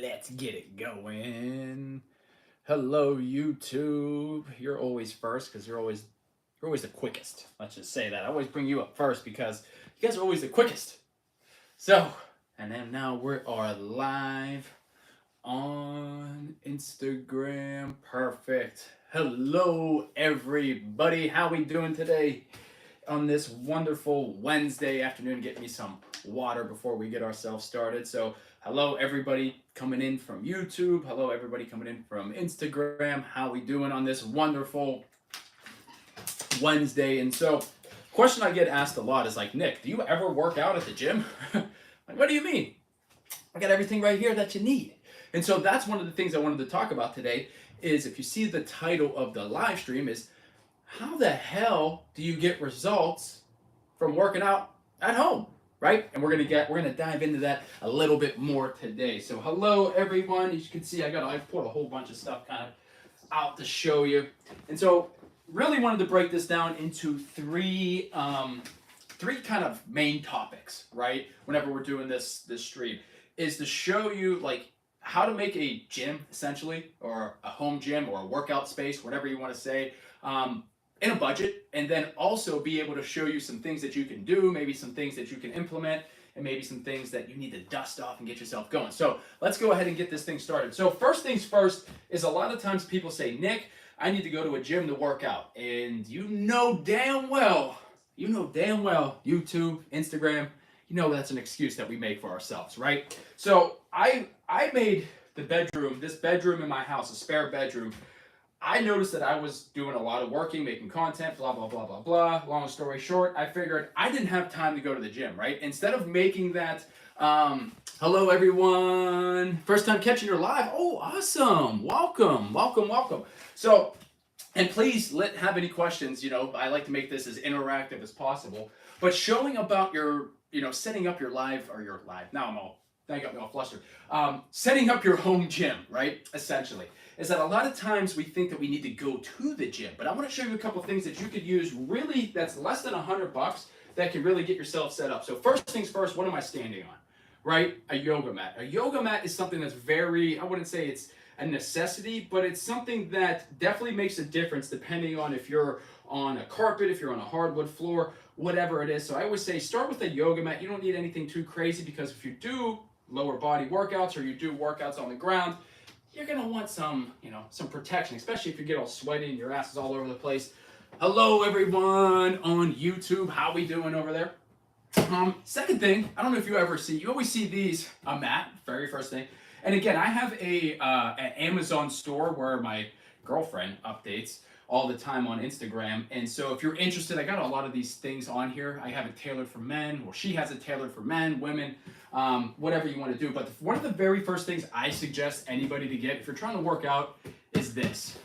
Let's get it going. Hello, YouTube. You're always first because you're always the quickest. Let's just say that. I always bring you up first because you guys are always the quickest. So, and then now we are live on Instagram. Perfect. Hello, everybody. How we doing today on this wonderful Wednesday afternoon? Get me some water before we get ourselves started. So, hello, everybody coming in from YouTube. Hello, everybody coming in from Instagram. How we doing on this wonderful Wednesday? And so, question I get asked a lot is like, Nick, do you ever work out at the gym? Like, what do you mean? I got everything right here that you need. And so that's one of the things I wanted to talk about today is if you see the title of the live stream is how the hell do you get results from working out at home, right? And we're gonna dive into that a little bit more today. So hello everyone. As you can see, I put a whole bunch of stuff kind of out to show you. And so really wanted to break this down into three kind of main topics, right? Whenever we're doing this stream, is to show you like how to make a gym essentially, or a home gym, or a workout space, whatever you want to say, in a budget, and then also be able to show you some things that you can do, maybe some things that you can implement, and maybe some things that you need to dust off and get yourself going. So let's go ahead and get this thing started. So first things first is a lot of times people say, Nick, I need to go to a gym to work out. And you know damn well, YouTube, Instagram, you know that's an excuse that we make for ourselves, right? So I made this bedroom in my house, a spare bedroom. I noticed that I was doing a lot of working, making content, blah, blah, blah, blah, blah. Long story short, I figured I didn't have time to go to the gym, right? Instead of making that, hello everyone, first time catching your live. Oh, awesome. Welcome, welcome, welcome. So, and please have any questions, I like to make this as interactive as possible, but showing about your, setting up your live, now I got me all flustered. Setting up your home gym, right? Essentially, is that a lot of times we think that we need to go to the gym, but I want to show you a couple things that you could use really that's less than $100 that can really get yourself set up. So first things first, what am I standing on? Right? A yoga mat. A yoga mat is something that's very, I wouldn't say it's a necessity, but it's something that definitely makes a difference depending on if you're on a carpet, if you're on a hardwood floor, whatever it is. So I always say start with a yoga mat. You don't need anything too crazy, because if you do lower body workouts or you do workouts on the ground, you're gonna want some protection, especially if you get all sweaty and your ass is all over the place. Hello everyone on YouTube, how we doing over there? Second thing, I don't know if you always see these, a mat, very first thing. And again, I have an Amazon store where my girlfriend updates all the time on Instagram. And so if you're interested, I got a lot of these things on here. I have it tailored for men, or she has it tailored for men, women, whatever you want to do. But one of the very first things I suggest anybody to get if you're trying to work out is this.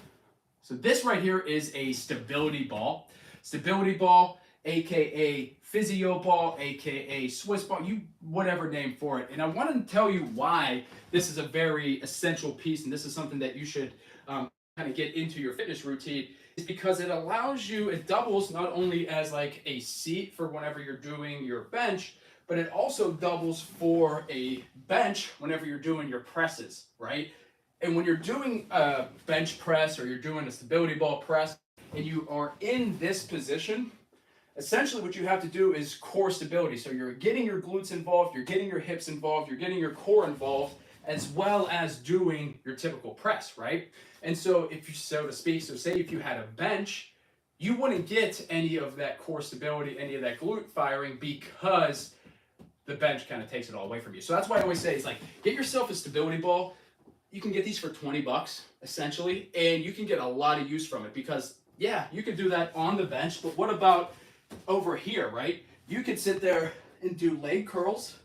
So this right here is a stability ball. Stability ball, aka physio ball, aka Swiss ball, whatever name for it. And I want to tell you why this is a very essential piece, and this is something that you should kind of get into your fitness routine, is because it doubles not only as like a seat for whenever you're doing your bench, but it also doubles for a bench whenever you're doing your presses, right? And when you're doing a bench press or you're doing a stability ball press and you are in this position, essentially what you have to do is core stability. So you're getting your glutes involved, you're getting your hips involved, you're getting your core involved, as well as doing your typical press, right? And so say if you had a bench, you wouldn't get any of that core stability, any of that glute firing, because the bench kind of takes it all away from you. So that's why I always say, it's like, get yourself a stability ball. You can get these for $20 essentially, and you can get a lot of use from it, because yeah, you could do that on the bench, but what about over here, right? You could sit there and do leg curls.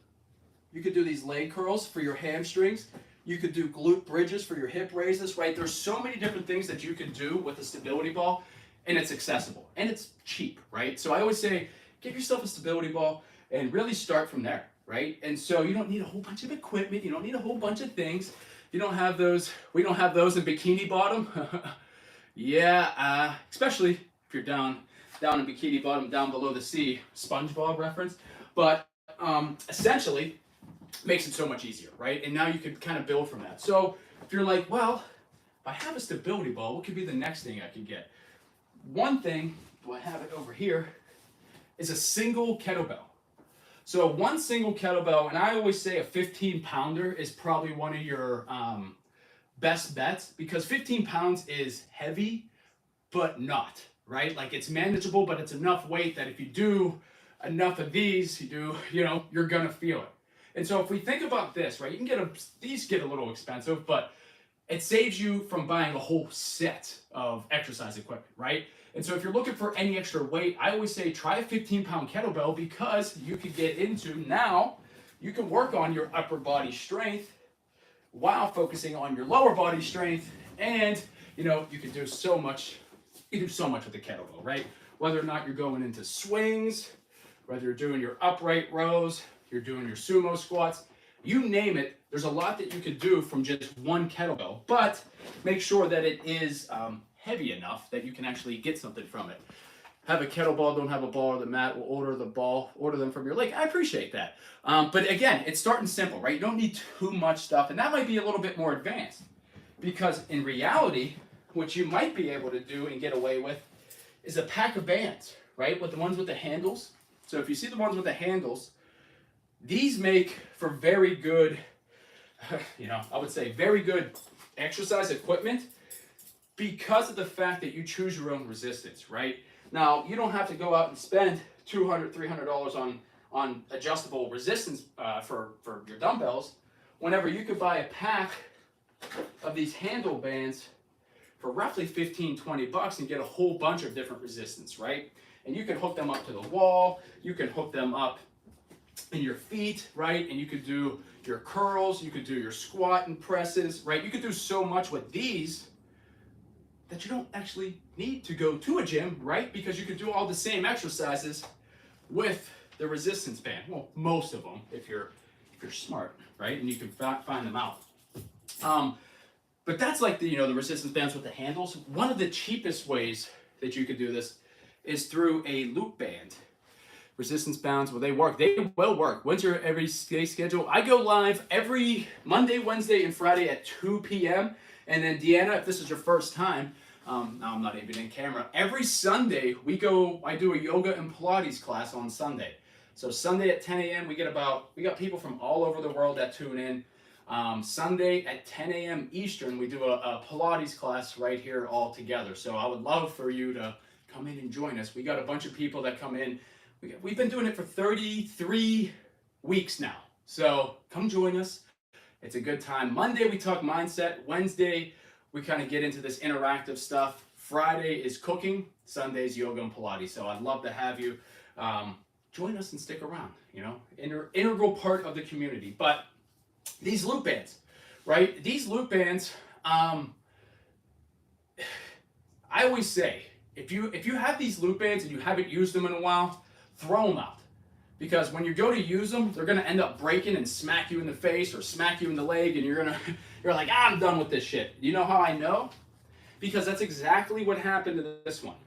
You could do these leg curls for your hamstrings. You could do glute bridges for your hip raises, right? There's so many different things that you can do with a stability ball, and it's accessible and it's cheap, right? So I always say, get yourself a stability ball and really start from there, right? And so you don't need a whole bunch of equipment. You don't need a whole bunch of things. You don't have those. We don't have those in Bikini Bottom. Yeah, especially if you're down in Bikini Bottom, down below the sea, SpongeBob reference. But essentially, makes it so much easier, right? And now you could kind of build from that. So if you're like, well, if I have a stability ball, what could be the next thing I could get? One thing, do I have it over here, is a single kettlebell. So one single kettlebell, and I always say a 15-pounder is probably one of your best bets, because 15 pounds is heavy, but not, right? Like, it's manageable, but it's enough weight that if you do enough of these, you're gonna feel it. And so if we think about this, right, you can these get a little expensive, but it saves you from buying a whole set of exercise equipment, right? And so if you're looking for any extra weight, I always say try a 15-pound kettlebell, because you could get into, now you can work on your upper body strength while focusing on your lower body strength, and you can do so much. You do so much with the kettlebell, right? Whether or not you're going into swings, whether you're doing your upright rows, you're doing your sumo squats, you name it, there's a lot that you could do from just one kettlebell, but make sure that it is heavy enough that you can actually get something from it. Have a kettlebell, don't have a ball or the mat, will order them from your lake. I appreciate that. But again, it's starting simple, right? You don't need too much stuff, and that might be a little bit more advanced, because in reality, what you might be able to do and get away with is a pack of bands, right? With the ones with the handles. So if you see the ones with the handles, these make for very good, I would say very good exercise equipment, because of the fact that you choose your own resistance, right? Now, you don't have to go out and spend $200, $300 on adjustable resistance for your dumbbells, whenever you could buy a pack of these handle bands for roughly 15, 20 bucks and get a whole bunch of different resistance, right? And you can hook them up to the wall, you can hook them up in your feet, right? And you could do your curls, you could do your squat and presses, right? You could do so much with these that you don't actually need to go to a gym, right? Because you can do all the same exercises with the resistance band. Well, most of them, if you're smart, right? And you can find them out. But that's like the resistance bands with the handles. One of the cheapest ways that you could do this is through a loop band. Resistance bands, well, they work. They will work. When's your everyday schedule? I go live every Monday, Wednesday, and Friday at 2 p.m. And then Deanna, if this is your first time, now I'm not even in camera, every Sunday I do a yoga and Pilates class on Sunday. So Sunday at 10 a.m. we got people from all over the world that tune in. Sunday at 10 a.m. Eastern, we do a Pilates class right here all together. So I would love for you to come in and join us. We got a bunch of people that come in. We've been doing it for 33 weeks now. So come join us. It's a good time. Monday, we talk mindset. Wednesday, we kind of get into this interactive stuff. Friday is cooking. Sunday's yoga and Pilates. So I'd love to have you join us and stick around. Integral part of the community. But these loop bands, right? These loop bands, I always say, if you have these loop bands and you haven't used them in a while, throw them out. Because when you go to use them, they're going to end up breaking and smack you in the face or smack you in the leg, and you're like, I'm done with this shit. You know how I know? Because that's exactly what happened to this one.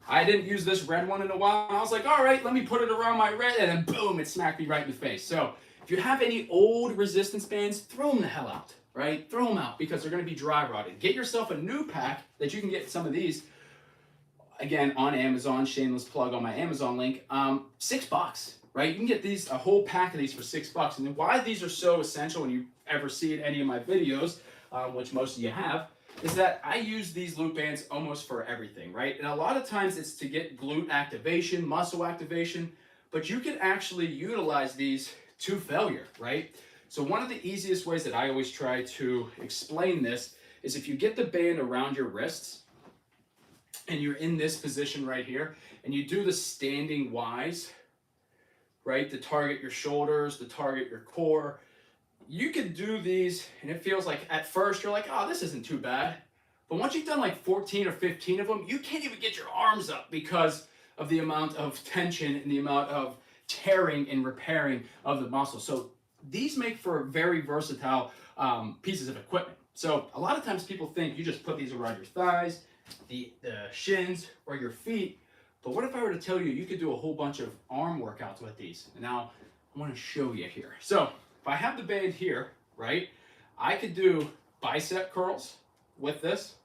I didn't use this red one in a while. I was like, all right, let me put it around my red, and then boom, it smacked me right in the face. So if you have any old resistance bands, throw them the hell out, right? Throw them out, because they're going to be dry rotted. Get yourself a new pack that you can get some of these. Again, on Amazon, shameless plug on my Amazon link, $6, right? You can get a whole pack of these for $6. And why these are so essential, when you ever see it in any of my videos, which most of you have, is that I use these loop bands almost for everything, right? And a lot of times it's to get glute activation, muscle activation, but you can actually utilize these to failure, right? So one of the easiest ways that I always try to explain this is if you get the band around your wrists, and you're in this position right here, and you do the standing Ys, right, to target your shoulders, to target your core, you could do these, and it feels like at first you're like, oh, this isn't too bad. But once you've done like 14 or 15 of them, you can't even get your arms up because of the amount of tension and the amount of tearing and repairing of the muscle. So these make for very versatile pieces of equipment. So a lot of times people think you just put these around your thighs, the shins, or your feet. But what if I were to tell you you could do a whole bunch of arm workouts with these? And now I want to show you here. So if I have the band here, right, I could do bicep curls with this.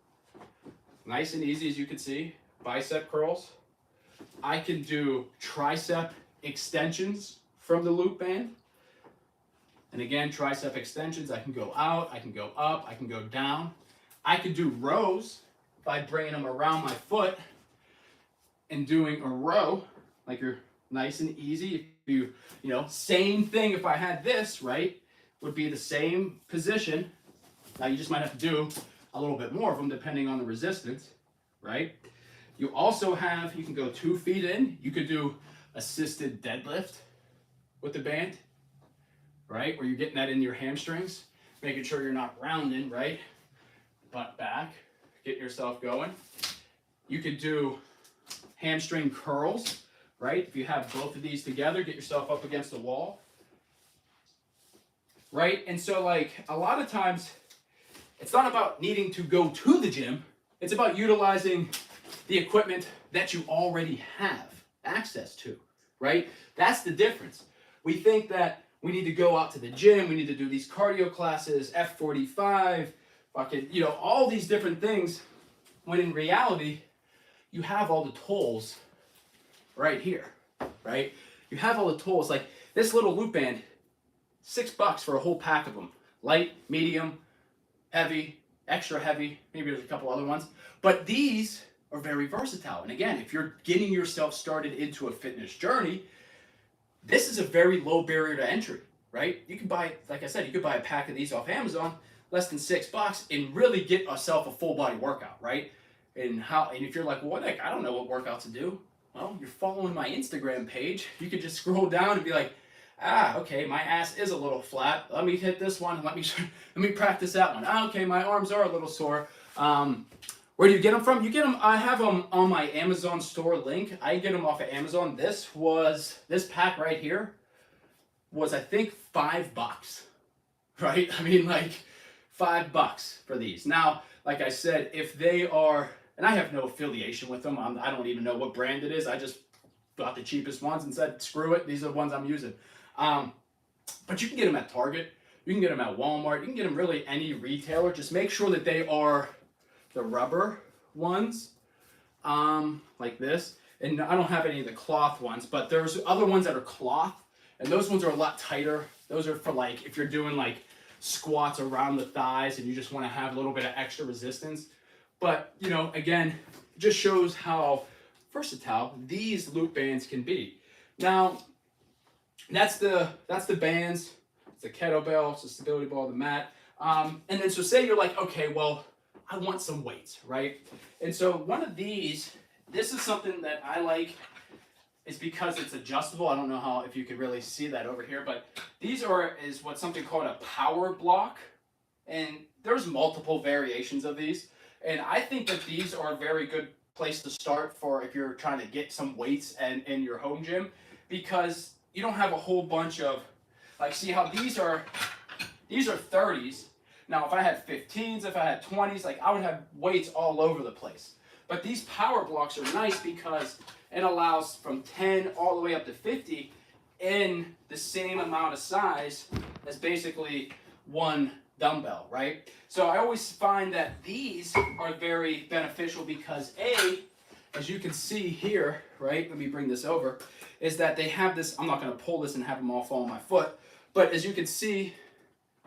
Nice and easy, as you can see, bicep curls. I can do tricep extensions from the loop band. And again, tricep extensions, I can go out, I can go up, I can go down. I could do rows by bringing them around my foot and doing a row, like you're nice and easy. If you know, same thing if I had this, right, would be the same position. Now you just might have to do a little bit more of them depending on the resistance, right? You also have, you can go 2 feet in. You could do assisted deadlift with the band, right? Where you're getting that in your hamstrings, making sure you're not rounding, right? Butt back, get yourself going. You could do hamstring curls, right? If you have both of these together, get yourself up against the wall, right? And so like a lot of times, it's not about needing to go to the gym. It's about utilizing the equipment that you already have access to, right? That's the difference. We think that we need to go out to the gym, we need to do these cardio classes, F45, fucking, you know, all these different things, when in reality, you have all the tools right here, right? You have all the tools, like this little loop band, $6 for a whole pack of them. Light, medium, heavy, extra heavy, maybe there's a couple other ones, but these are very versatile. And again, if you're getting yourself started into a fitness journey, this is a very low barrier to entry, right? You can buy, like I said, you could buy a pack of these off Amazon, less than $6, and really get yourself a full body workout, right? And if you're like, well, what the heck, I don't know what workouts to do. Well, you're following my Instagram page. You could just scroll down and be like, okay, my ass is a little flat. Let me hit this one. Let me practice that one. Okay, my arms are a little sore. Where do you get them from? You get them, I have them on my Amazon store link. I get them off of Amazon. This pack right here was, I think, $5, right? I mean, like $5 for these. Now, like I said, if they are, and I have no affiliation with them. I don't even know what brand it is. I just bought the cheapest ones and said, screw it. These are the ones I'm using. But you can get them at Target. You can get them at Walmart. You can get them really any retailer. Just make sure that they are the rubber ones, like this. And I don't have any of the cloth ones, but there's other ones that are cloth, and those ones are a lot tighter. Those are for like, if you're doing like squats around the thighs and you just want to have a little bit of extra resistance. But, you know, again, it just shows how versatile these loop bands can be. Now, that's the bands, it's the kettlebell, it's the stability ball, the mat. And then so say you're like, okay, well, I want some weights, right? And so one of these, this is something that I like, is because it's adjustable. I don't know if you can really see that over here, but these is what's something called a power block. And there's multiple variations of these. And I think that these are a very good place to start for if you're trying to get some weights in your home gym, because you don't have a whole bunch of, like, see how these are 30s. Now, if I had 15s, if I had 20s, like, I would have weights all over the place. But these power blocks are nice because it allows from 10 all the way up to 50 in the same amount of size as basically one dumbbell, right? So I always find that these are very beneficial because as you can see here, right, let me bring this over, is that they have this, I'm not going to pull this and have them all fall on my foot, but as you can see,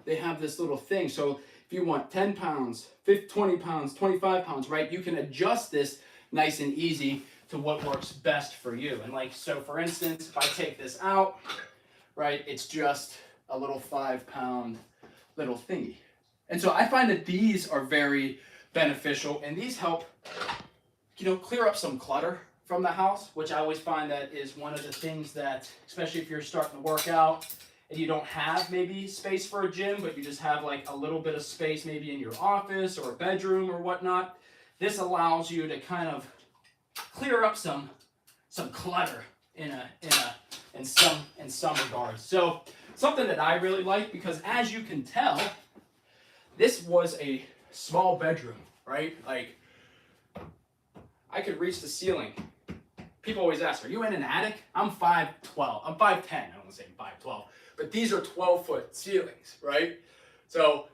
they have this little thing. So if you want 10 pounds, 20 pounds, 25 pounds, right, you can adjust this nice and easy to what works best for you. And like, so for instance, if I take this out, right, it's just a little 5-pound little thingy. And so I find that these are very beneficial, and these help, you know, clear up some clutter from the house, which I always find that is one of the things that, especially if you're starting to work out and you don't have maybe space for a gym, but you just have like a little bit of space maybe in your office or a bedroom or whatnot, this allows you to kind of clear up some clutter in some regards. So something that I really like, because as you can tell, this was a small bedroom, right? Like, I could reach the ceiling. People always ask, are you in an attic? I'm 5'12". I'm 5'10". don't want to say 5'12", but these are 12-foot ceilings, right? So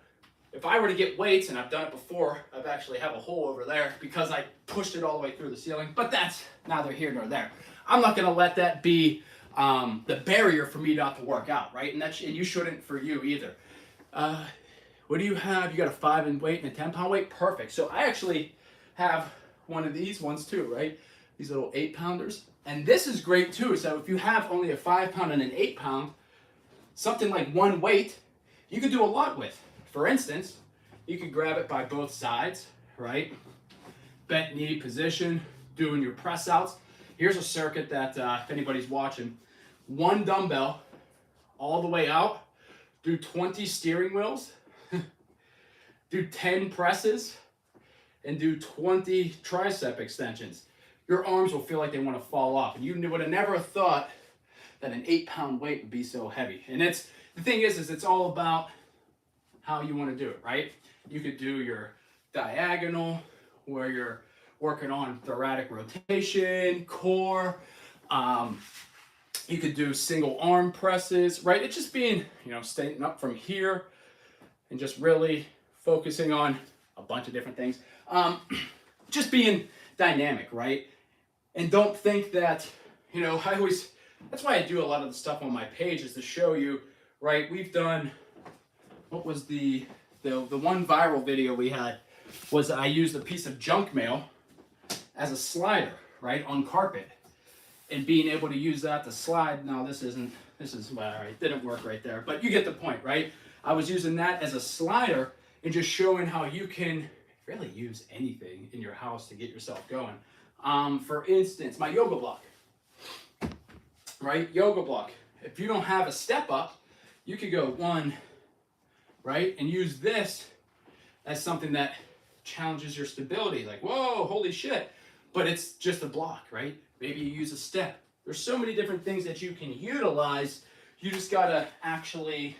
if I were to get weights, and I've done it before, I've actually have a hole over there because I pushed it all the way through the ceiling, but that's neither here nor there. I'm not going to let that be the barrier for me not to work out, right? And you shouldn't for you either. What do you have? You got a 5 in weight and a 10-pound weight? Perfect. So I actually have one of these ones too, right? These little 8-pounders. And this is great too. So if you have only a 5-pound and an 8-pound, something like one weight, you could do a lot with. For instance, you could grab it by both sides, right? Bent knee position, doing your press outs. Here's a circuit that, if anybody's watching, one dumbbell all the way out, do 20 steering wheels, do 10 presses, and do 20 tricep extensions. Your arms will feel like they want to fall off. And you would have never thought that an 8-pound weight would be so heavy. And the thing is it's all about how you want to do it, right? You could do your diagonal, where you're working on thoracic rotation, core. You could do single arm presses, right? It's just being, standing up from here and just really focusing on a bunch of different things. Just being dynamic, right? And don't think that, that's why I do a lot of the stuff on my page, is to show you, right? We've done, what was the one viral video we had was I used a piece of junk mail as a slider, right, on carpet, and being able to use that to slide. Now well, all right, didn't work right there, but you get the point, right? I was using that as a slider and just showing how you can really use anything in your house to get yourself going. For instance, my yoga block, right? Yoga block. If you don't have a step up, you could go 1, right? And use this as something that challenges your stability. Like, whoa, holy shit. But it's just a block, right? Maybe you use a step. There's so many different things that you can utilize. You just gotta actually,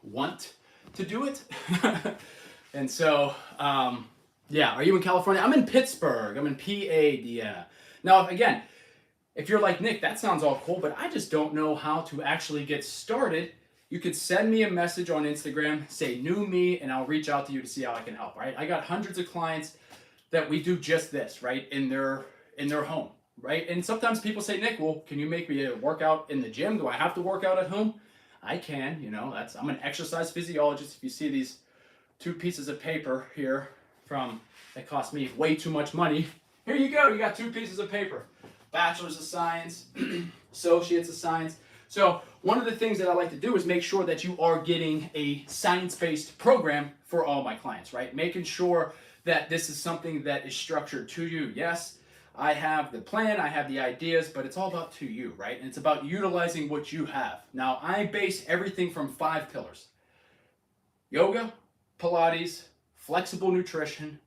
want to do it. And so, yeah, are you in California? I'm in Pittsburgh. I'm in PA, Indiana. Now, again, if you're like, Nick, that sounds all cool, but I just don't know how to actually get started, you could send me a message on Instagram, say new me, and I'll reach out to you to see how I can help, right? I got hundreds of clients that we do just this, right, in their home, right? And sometimes people say, Nick, well, can you make me a workout in the gym? Do I have to work out at home? I can, I'm an exercise physiologist. If you see these 2 pieces of paper here that cost me way too much money, here you go, you got 2 pieces of paper. Bachelor's of Science, Associates of Science. So one of the things that I like to do is make sure that you are getting a science-based program for all my clients, right? Making sure that this is something that is structured to you. Yes, I have the plan, I have the ideas, but it's all about to you, right? And it's about utilizing what you have. Now, I base everything from 5 pillars: yoga, Pilates, flexible nutrition.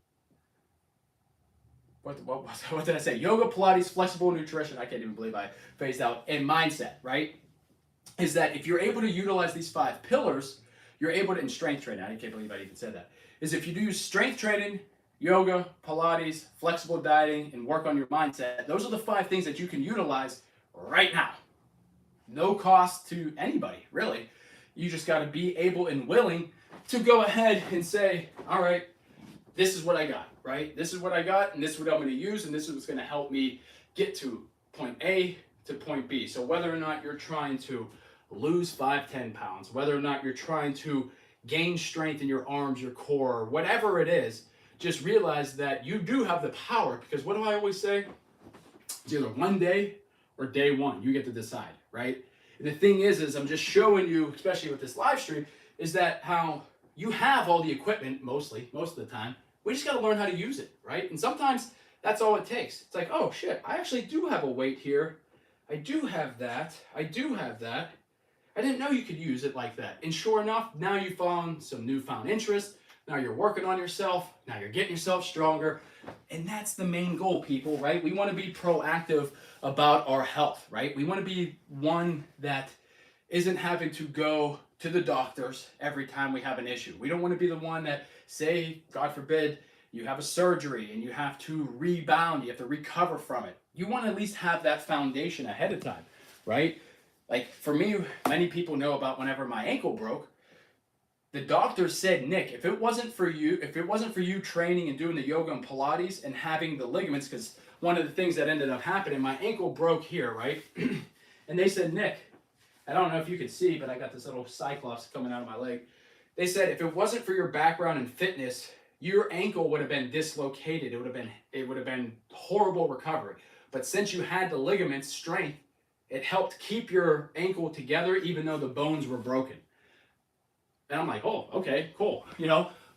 What did I say? Yoga, Pilates, flexible nutrition. I can't even believe I phased out. And mindset, right? Is that if you're able to utilize these 5 pillars, you're able to, in strength training, I can't believe I even said that, is if you do strength training, yoga, Pilates, flexible dieting, and work on your mindset, those are the 5 things that you can utilize right now. No cost to anybody, really. You just got to be able and willing to go ahead and say, all right, this is what I got, right? This is what I got, and this is what I'm going to use, and this is what's going to help me get to point A to point B. So whether or not you're trying to lose 5-10 pounds, whether or not you're trying to gain strength in your arms, your core, whatever it is, just realize that you do have the power, because what do I always say? It's either one day or day one. You get to decide, right? And the thing is I'm just showing you, especially with this live stream, is that how you have all the equipment, most of the time. We just got to learn how to use it, right? And sometimes that's all it takes. It's like, oh shit, I actually do have a weight here. I do have that. I do have that. I didn't know you could use it like that. And sure enough, now you found some newfound interest. Now you're working on yourself. Now you're getting yourself stronger. And that's the main goal, people, right? We want to be proactive about our health, right? We want to be one that isn't having to go to the doctors every time we have an issue. We don't want to be the one that, say, God forbid, you have a surgery and you have to rebound, you have to recover from it. You want to at least have that foundation ahead of time, right? Like for me, many people know about whenever my ankle broke, the doctor said, Nick, if it wasn't for you training and doing the yoga and Pilates and having the ligaments, because one of the things that ended up happening, my ankle broke here, right? And they said, Nick, I don't know if you could see, but I got this little cyclops coming out of my leg. They said, if it wasn't for your background in fitness, your ankle would have been dislocated. It would have been horrible recovery. But since you had the ligaments strength, it helped keep your ankle together even though the bones were broken. And I'm like, oh, okay, cool,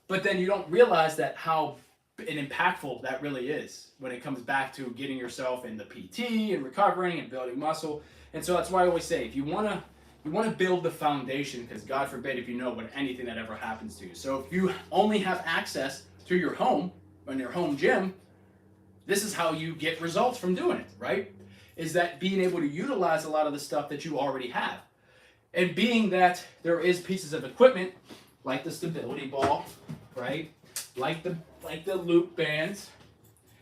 But then you don't realize that how impactful that really is when it comes back to getting yourself in the PT and recovering and building muscle. And so that's why I always say, if you want to build the foundation, because God forbid if you know what anything that ever happens to you. So if you only have access to your home and your home gym, this is how you get results from doing it, right? Is that being able to utilize a lot of the stuff that you already have. And being that there is pieces of equipment like the stability ball, right? Like the loop bands,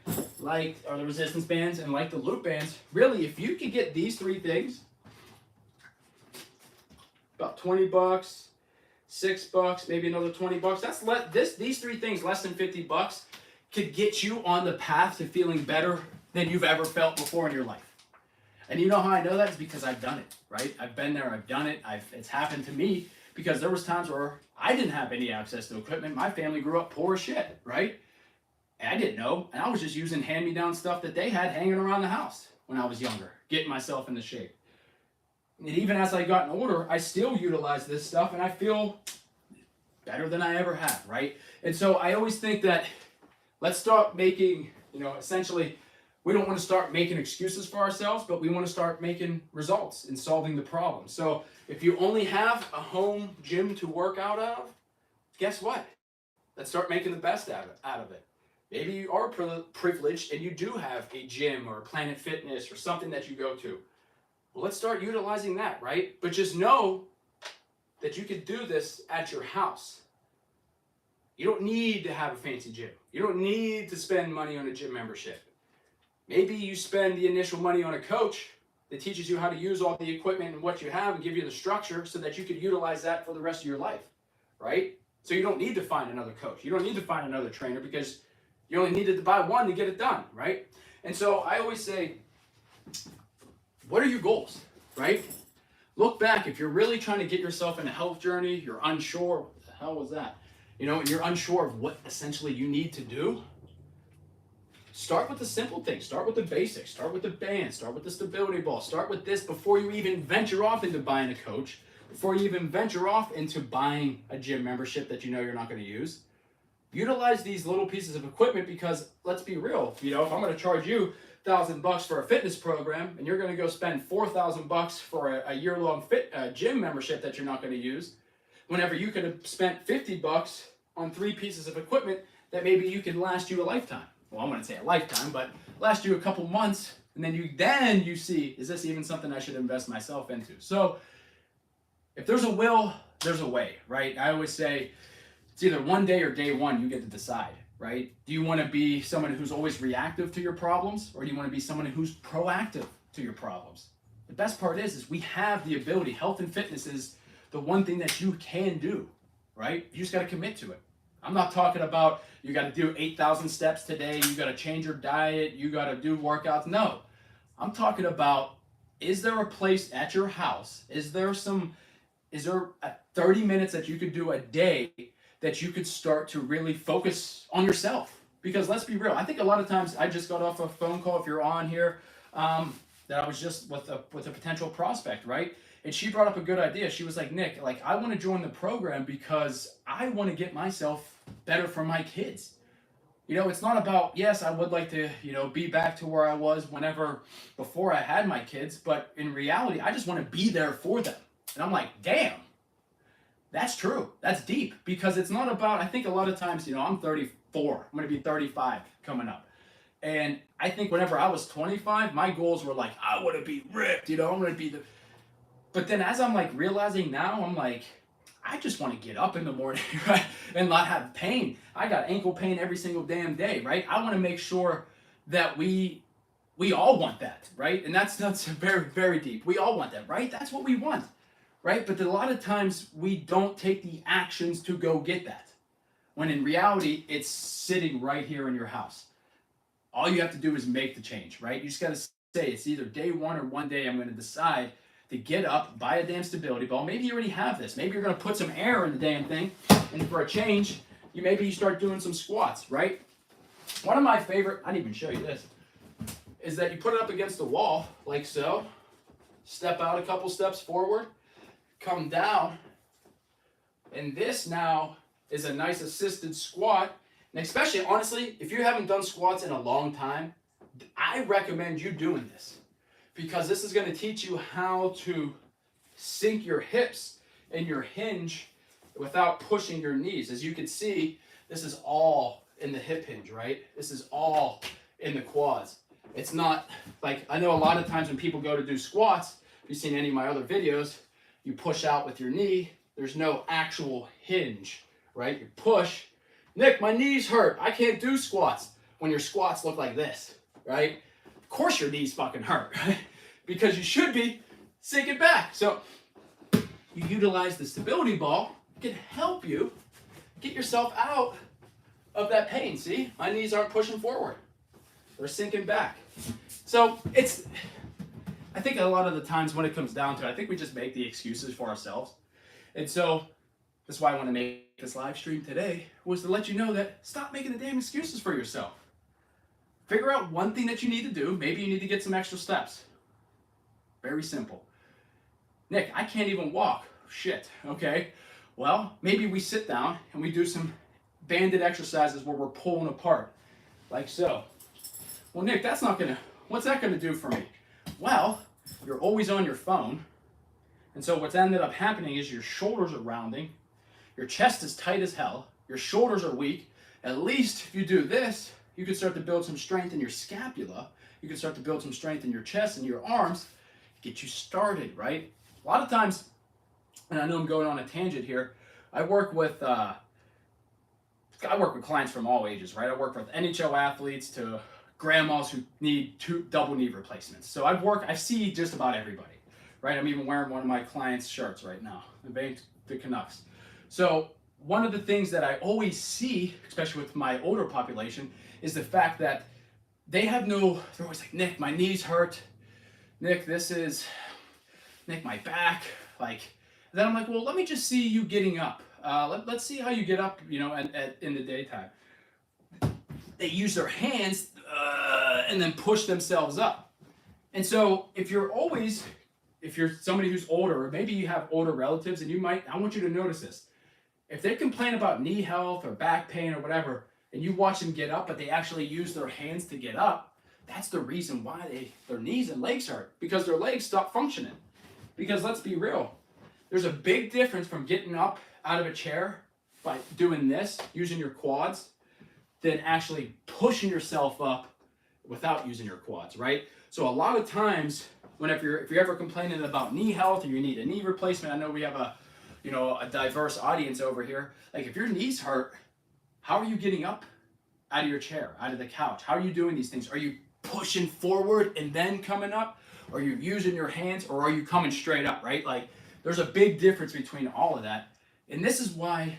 or the resistance bands, and like the loop bands, really, if you could get these three things, about $20, $6, maybe another $20. These three things, less than $50, could get you on the path to feeling better than you've ever felt before in your life. And you know how I know that is because I've done it, right? I've been there, I've done it, it's happened to me because there was times where I didn't have any access to equipment. My family grew up poor as shit, right? And I didn't know, and I was just using hand-me-down stuff that they had hanging around the house when I was younger, getting myself into shape. And even as I got older, I still utilize this stuff, and I feel better than I ever have, right? And so I always think that let's start making, essentially, we don't want to start making excuses for ourselves, but we want to start making results and solving the problem. So if you only have a home gym to work out of, guess what? Let's start making the best out of it. Maybe you are privileged and you do have a gym or a Planet Fitness or something that you go to. Well, let's start utilizing that, right? But just know that you can do this at your house. You don't need to have a fancy gym. You don't need to spend money on a gym membership. Maybe you spend the initial money on a coach that teaches you how to use all the equipment and what you have and give you the structure so that you could utilize that for the rest of your life, right? So you don't need to find another coach. You don't need to find another trainer because you only needed to buy one to get it done, right? And so I always say, what are your goals, right? Look back. If you're really trying to get yourself in a health journey, you're unsure, what the hell was that? And you're unsure of what essentially you need to do, start with the simple things. Start with the basics. Start with the band. Start with the stability ball. Start with this before you even venture off into buying a coach, before you even venture off into buying a gym membership that you know you're not going to use. Utilize these little pieces of equipment because let's be real, if I'm going to charge you $1,000 for a fitness program and you're going to go spend $4,000 for a year-long gym membership that you're not going to use, whenever you could have spent $50 on 3 pieces of equipment that maybe you can last you a lifetime. Well, I wouldn't say a lifetime, but last you a couple months, and then you see, is this even something I should invest myself into? So if there's a will, there's a way, right? I always say it's either one day or day one, you get to decide, right? Do you want to be someone who's always reactive to your problems, or do you want to be someone who's proactive to your problems? The best part is we have the ability. Health and fitness is the one thing that you can do, right? You just got to commit to it. I'm not talking about you got to do 8,000 steps today, you got to change your diet, you got to do workouts. No, I'm talking about, is there a place at your house? Is there 30 minutes that you could do a day that you could start to really focus on yourself? Because let's be real, I think a lot of times, I just got off a phone call, if you're on here, that I was just with a potential prospect, right? And she brought up a good idea. She was like, Nick, I want to join the program because I want to get myself better for my kids. It's not about, yes, I would like to, be back to where I was before I had my kids, but in reality, I just want to be there for them. And I'm like, damn, that's true. That's deep, because it's not about, I think a lot of times, I'm 34, I'm going to be 35 coming up. And I think whenever I was 25, my goals were like, I want to be ripped, I'm going to be but then as I'm realizing now, I'm like, I just want to get up in the morning, right? And not have pain. I got ankle pain every single damn day, right? I want to make sure that we We all want that, right? And that's very, very deep. We all want that, right? That's what we want, right? But a lot of times we don't take the actions to go get that. When in reality, it's sitting right here in your house. All you have to do is make the change, right? You just got to say it's either day one or one day I'm going to decide to get up, buy a damn stability ball. Maybe you already have this. Maybe you're going to put some air in the damn thing. And for a change, maybe you start doing some squats, right? One of my favorite, I didn't even show you this, is that you put it up against the wall, like so. Step out a couple steps forward, come down. And this now is a nice assisted squat. And especially, honestly, if you haven't done squats in a long time, I recommend you doing this. Because this is going to teach you how to sink your hips and your hinge without pushing your knees. As you can see, this is all in the hip hinge, right? This is all in the quads. It's not like, I know a lot of times when people go to do squats, if you've seen any of my other videos, you push out with your knee. There's no actual hinge, right? You push. Nick, my knees hurt. I can't do squats. When your squats look like this, right? Of course your knees fucking hurt, right? Because you should be sinking back. So you utilize the stability ball, it can help you get yourself out of that pain. See, my knees aren't pushing forward. They're sinking back. So I think a lot of the times when it comes down to it, I think we just make the excuses for ourselves. And so that's why I want to make this live stream today, was to let you know that stop making the damn excuses for yourself. Figure out one thing that you need to do. Maybe you need to get some extra steps. Very simple. Nick, I can't even walk. Shit, okay. Well, maybe we sit down and we do some banded exercises where we're pulling apart, like so. Well, Nick, what's that gonna do for me? Well, you're always on your phone, and so what's ended up happening is your shoulders are rounding, your chest is tight as hell, your shoulders are weak. At least if you do this, you can start to build some strength in your scapula. You can start to build some strength in your chest and your arms, get you started, right? A lot of times, and I know I'm going on a tangent here, I work with clients from all ages, right? I work with NHL athletes to grandmas who need double knee replacements. So I see just about everybody, right? I'm even wearing one of my clients' shirts right now, the Canucks. So one of the things that I always see, especially with my older population, is the fact that they're always like, Nick, my knees hurt. Nick, my back. Then I'm like, well, let me just see you getting up. Let's see how you get up, in the daytime. They use their hands and then push themselves up. And so if you're somebody who's older, or maybe you have older relatives, and I want you to notice this. If they complain about knee health or back pain or whatever, and you watch them get up, but they actually use their hands to get up, that's the reason why their knees and legs hurt, because their legs stop functioning. Because let's be real, there's a big difference from getting up out of a chair by doing this, using your quads, than actually pushing yourself up without using your quads, right? So a lot of times, if you're ever complaining about knee health or you need a knee replacement, I know we have a diverse audience over here. Like, if your knees hurt, how are you getting up out of your chair, out of the couch? How are you doing these things? Are you pushing forward and then coming up? Are you using your hands, or are you coming straight up, right? Like, there's a big difference between all of that. And this is why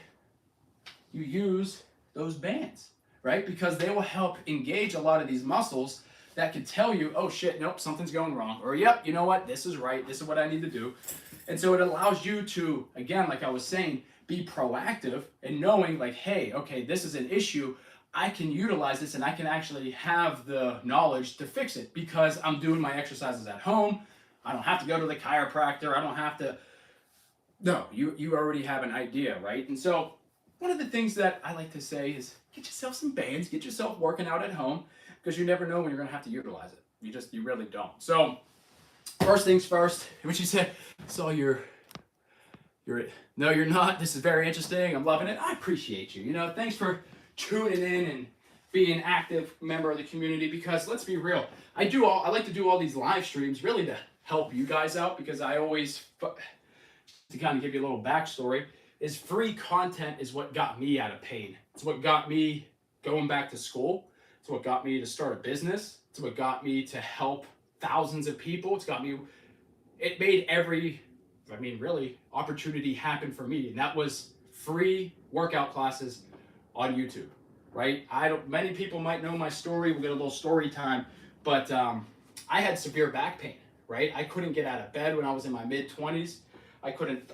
you use those bands, right? Because they will help engage a lot of these muscles that can tell you, oh shit, nope, something's going wrong. Or yep, you know what, this is right, this is what I need to do. And so it allows you to, again, like I was saying, be proactive and knowing like, hey, okay, this is an issue. I can utilize this and I can actually have the knowledge to fix it because I'm doing my exercises at home. I don't have to go to the chiropractor. I don't have to. No, you already have an idea, right? And so one of the things that I like to say is get yourself some bands, get yourself working out at home, because you never know when you're going to have to utilize it. You really don't. So first things first, what you said, so no, you're not. This is very interesting. I'm loving it. I appreciate you. Thanks for tuning in and being an active member of the community, because let's be real. I like to do all these live streams really to help you guys out, because I always, to kind of give you a little backstory, is free content is what got me out of pain. It's what got me going back to school. It's what got me to start a business. It's what got me to help thousands of people. It made really opportunity happen for me. And that was free workout classes on YouTube, right? Many people might know my story. We'll get a little story time, but I had severe back pain, right? I couldn't get out of bed when I was in my mid-20s. I couldn't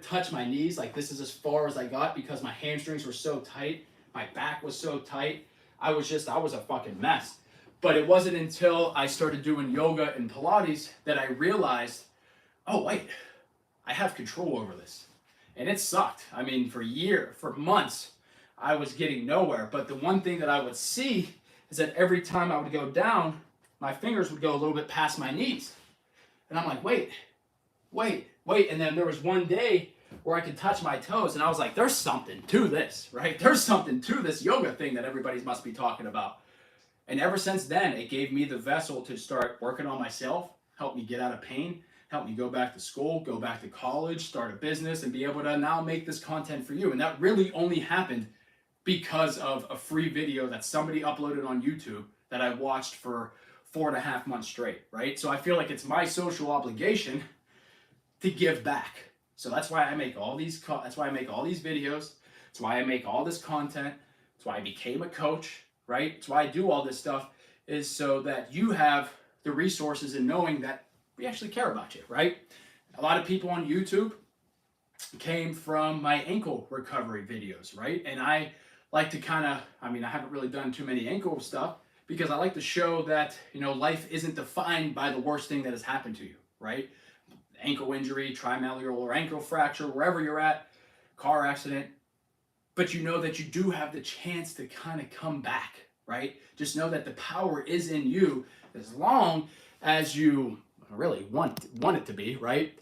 touch my knees. Like, this is as far as I got because my hamstrings were so tight. My back was so tight. I was a fucking mess. But it wasn't until I started doing yoga and Pilates that I realized, oh wait, I have control over this. And it sucked. I mean, for months, I was getting nowhere. But the one thing that I would see is that every time I would go down, my fingers would go a little bit past my knees. And I'm like, wait. And then there was one day where I could touch my toes, and I was like, there's something to this, right? There's something to this yoga thing that everybody must be talking about. And ever since then, it gave me the vessel to start working on myself, help me get out of pain, help me go back to school, go back to college, start a business, and be able to now make this content for you. And that really only happened because of a free video that somebody uploaded on YouTube that I watched for 4.5 months straight, right? So I feel like it's my social obligation to give back. So that's why I make all these videos. That's why I make all this content. That's why I became a coach, right? That's why I do all this stuff, is so that you have the resources and knowing that we actually care about you, right? A lot of people on YouTube came from my ankle recovery videos, right? And I like to I haven't really done too many ankle stuff because I like to show that, life isn't defined by the worst thing that has happened to you, right? Ankle injury, trimalleolar ankle fracture, wherever you're at, car accident. But you know that you do have the chance to kind of come back, right? Just know that the power is in you as long as you really want it to be, right?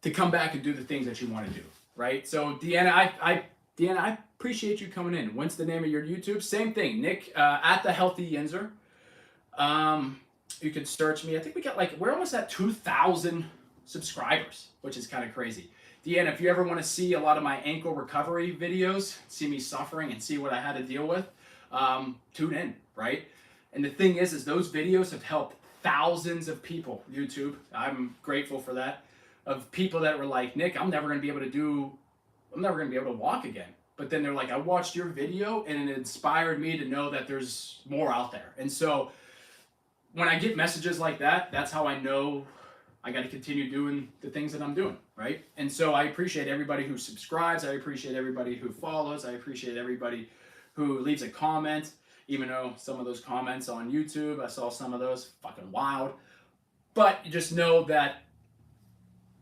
To come back and do the things that you want to do, right? So Deanna, I appreciate you coming in. What's the name of your YouTube? Same thing, Nick, at the Healthy Yinzer. You can search me. I think we're almost at 2,000 subscribers, which is kind of crazy. Deanna, if you ever want to see a lot of my ankle recovery videos, see me suffering and see what I had to deal with, tune in, right? And the thing is those videos have helped thousands of people. YouTube, I'm grateful for that, of people that were like, Nick, I'm never going to be able to walk again. But then they're like, I watched your video and it inspired me to know that there's more out there. And so when I get messages like that, that's how I know I got to continue doing the things that I'm doing, right? And so I appreciate everybody who subscribes. I appreciate everybody who follows. I appreciate everybody who leaves a comment, even though some of those comments on YouTube, I saw some of those, fucking wild. But you just know that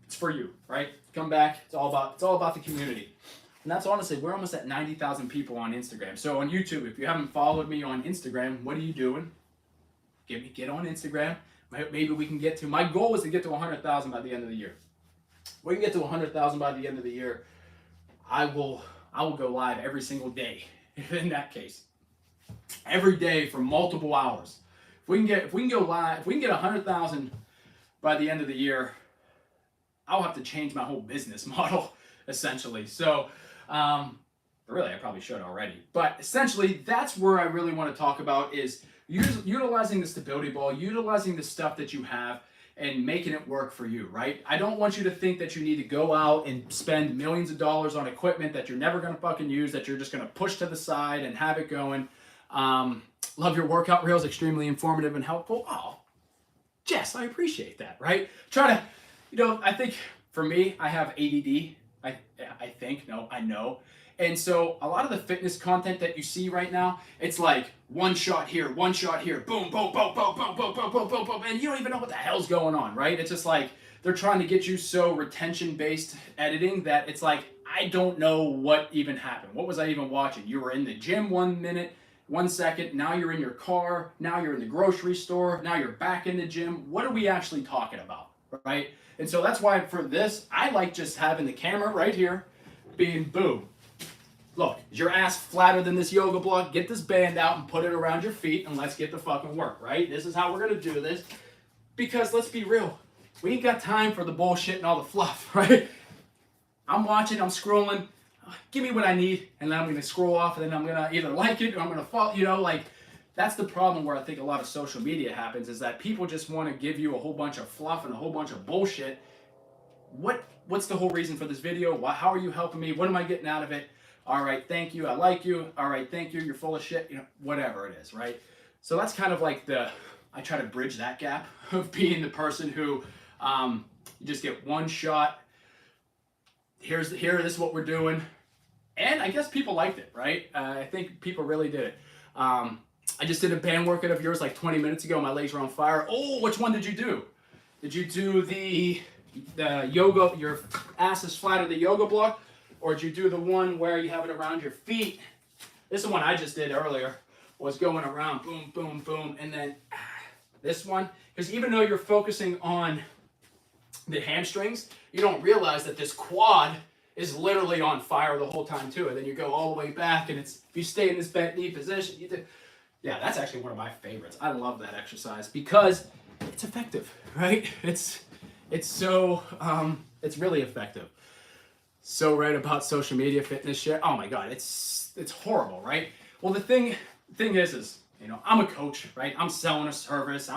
it's for you, right? Come back. It's all about the community. And that's honestly, we're almost at 90,000 people on Instagram. So on YouTube, if you haven't followed me on Instagram, what are you doing? Get on Instagram. Maybe we can get to, my goal is to get to 100,000 by the end of the year. We can get to 100,000 by the end of the year. I will go live every single day. In that case, every day for multiple hours. If we can get 100,000 by the end of the year, I'll have to change my whole business model essentially. So, really, I probably should already. But essentially, that's where I really want to talk about is utilizing the stability ball, utilizing the stuff that you have and making it work for you, right? I don't want you to think that you need to go out and spend millions of dollars on equipment that you're never going to fucking use, that you're just going to push to the side and have it going. Love your workout reels, extremely informative and helpful. Oh, Jess, I appreciate that, right? I think for me, I have ADD. I know. And so a lot of the fitness content that you see right now, it's like one shot here, boom, boom, boom, boom, boom, boom, boom, boom, boom, boom, and you don't even know what the hell's going on, right? It's just like they're trying to get you so retention-based editing that it's like, I don't know what even happened. What was I even watching? You were in the gym 1 minute, 1 second, now you're in your car, now you're in the grocery store, now you're back in the gym. What are we actually talking about, right? And so that's why for this, I like just having the camera right here, being boom. Look, is your ass flatter than this yoga block? Get this band out and put it around your feet and let's get the fucking work, right? This is how we're going to do this. Because let's be real, we ain't got time for the bullshit and all the fluff, right? I'm watching, I'm scrolling, give me what I need, and then I'm going to scroll off, and then I'm going to either like it or I'm going to fall, that's the problem where I think a lot of social media happens, is that people just want to give you a whole bunch of fluff and a whole bunch of bullshit. What's the whole reason for this video? How are you helping me? What am I getting out of it? All right, thank you. I like you. All right, thank you. You're full of shit. You know, whatever it is, right? So that's kind of like I try to bridge that gap of being the person who you just get one shot. This is what we're doing. And I guess people liked it, right? I think people really did it. I just did a band workout of yours like 20 minutes ago. My legs were on fire. Oh, which one did you do? Did you do the yoga, your ass is flat on the yoga block? Or did you do the one where you have it around your feet? This is the one I just did earlier. Was going around, boom, boom, boom. And then this one, because even though you're focusing on the hamstrings, you don't realize that this quad is literally on fire the whole time too. And then you go all the way back, and if you stay in this bent knee position, yeah, that's actually one of my favorites. I love that exercise because it's effective, right? It's so it's really effective. So right about social media fitness shit. Oh my god, it's horrible, right? Well, the thing is, you know, I'm a coach, right? I'm selling a service.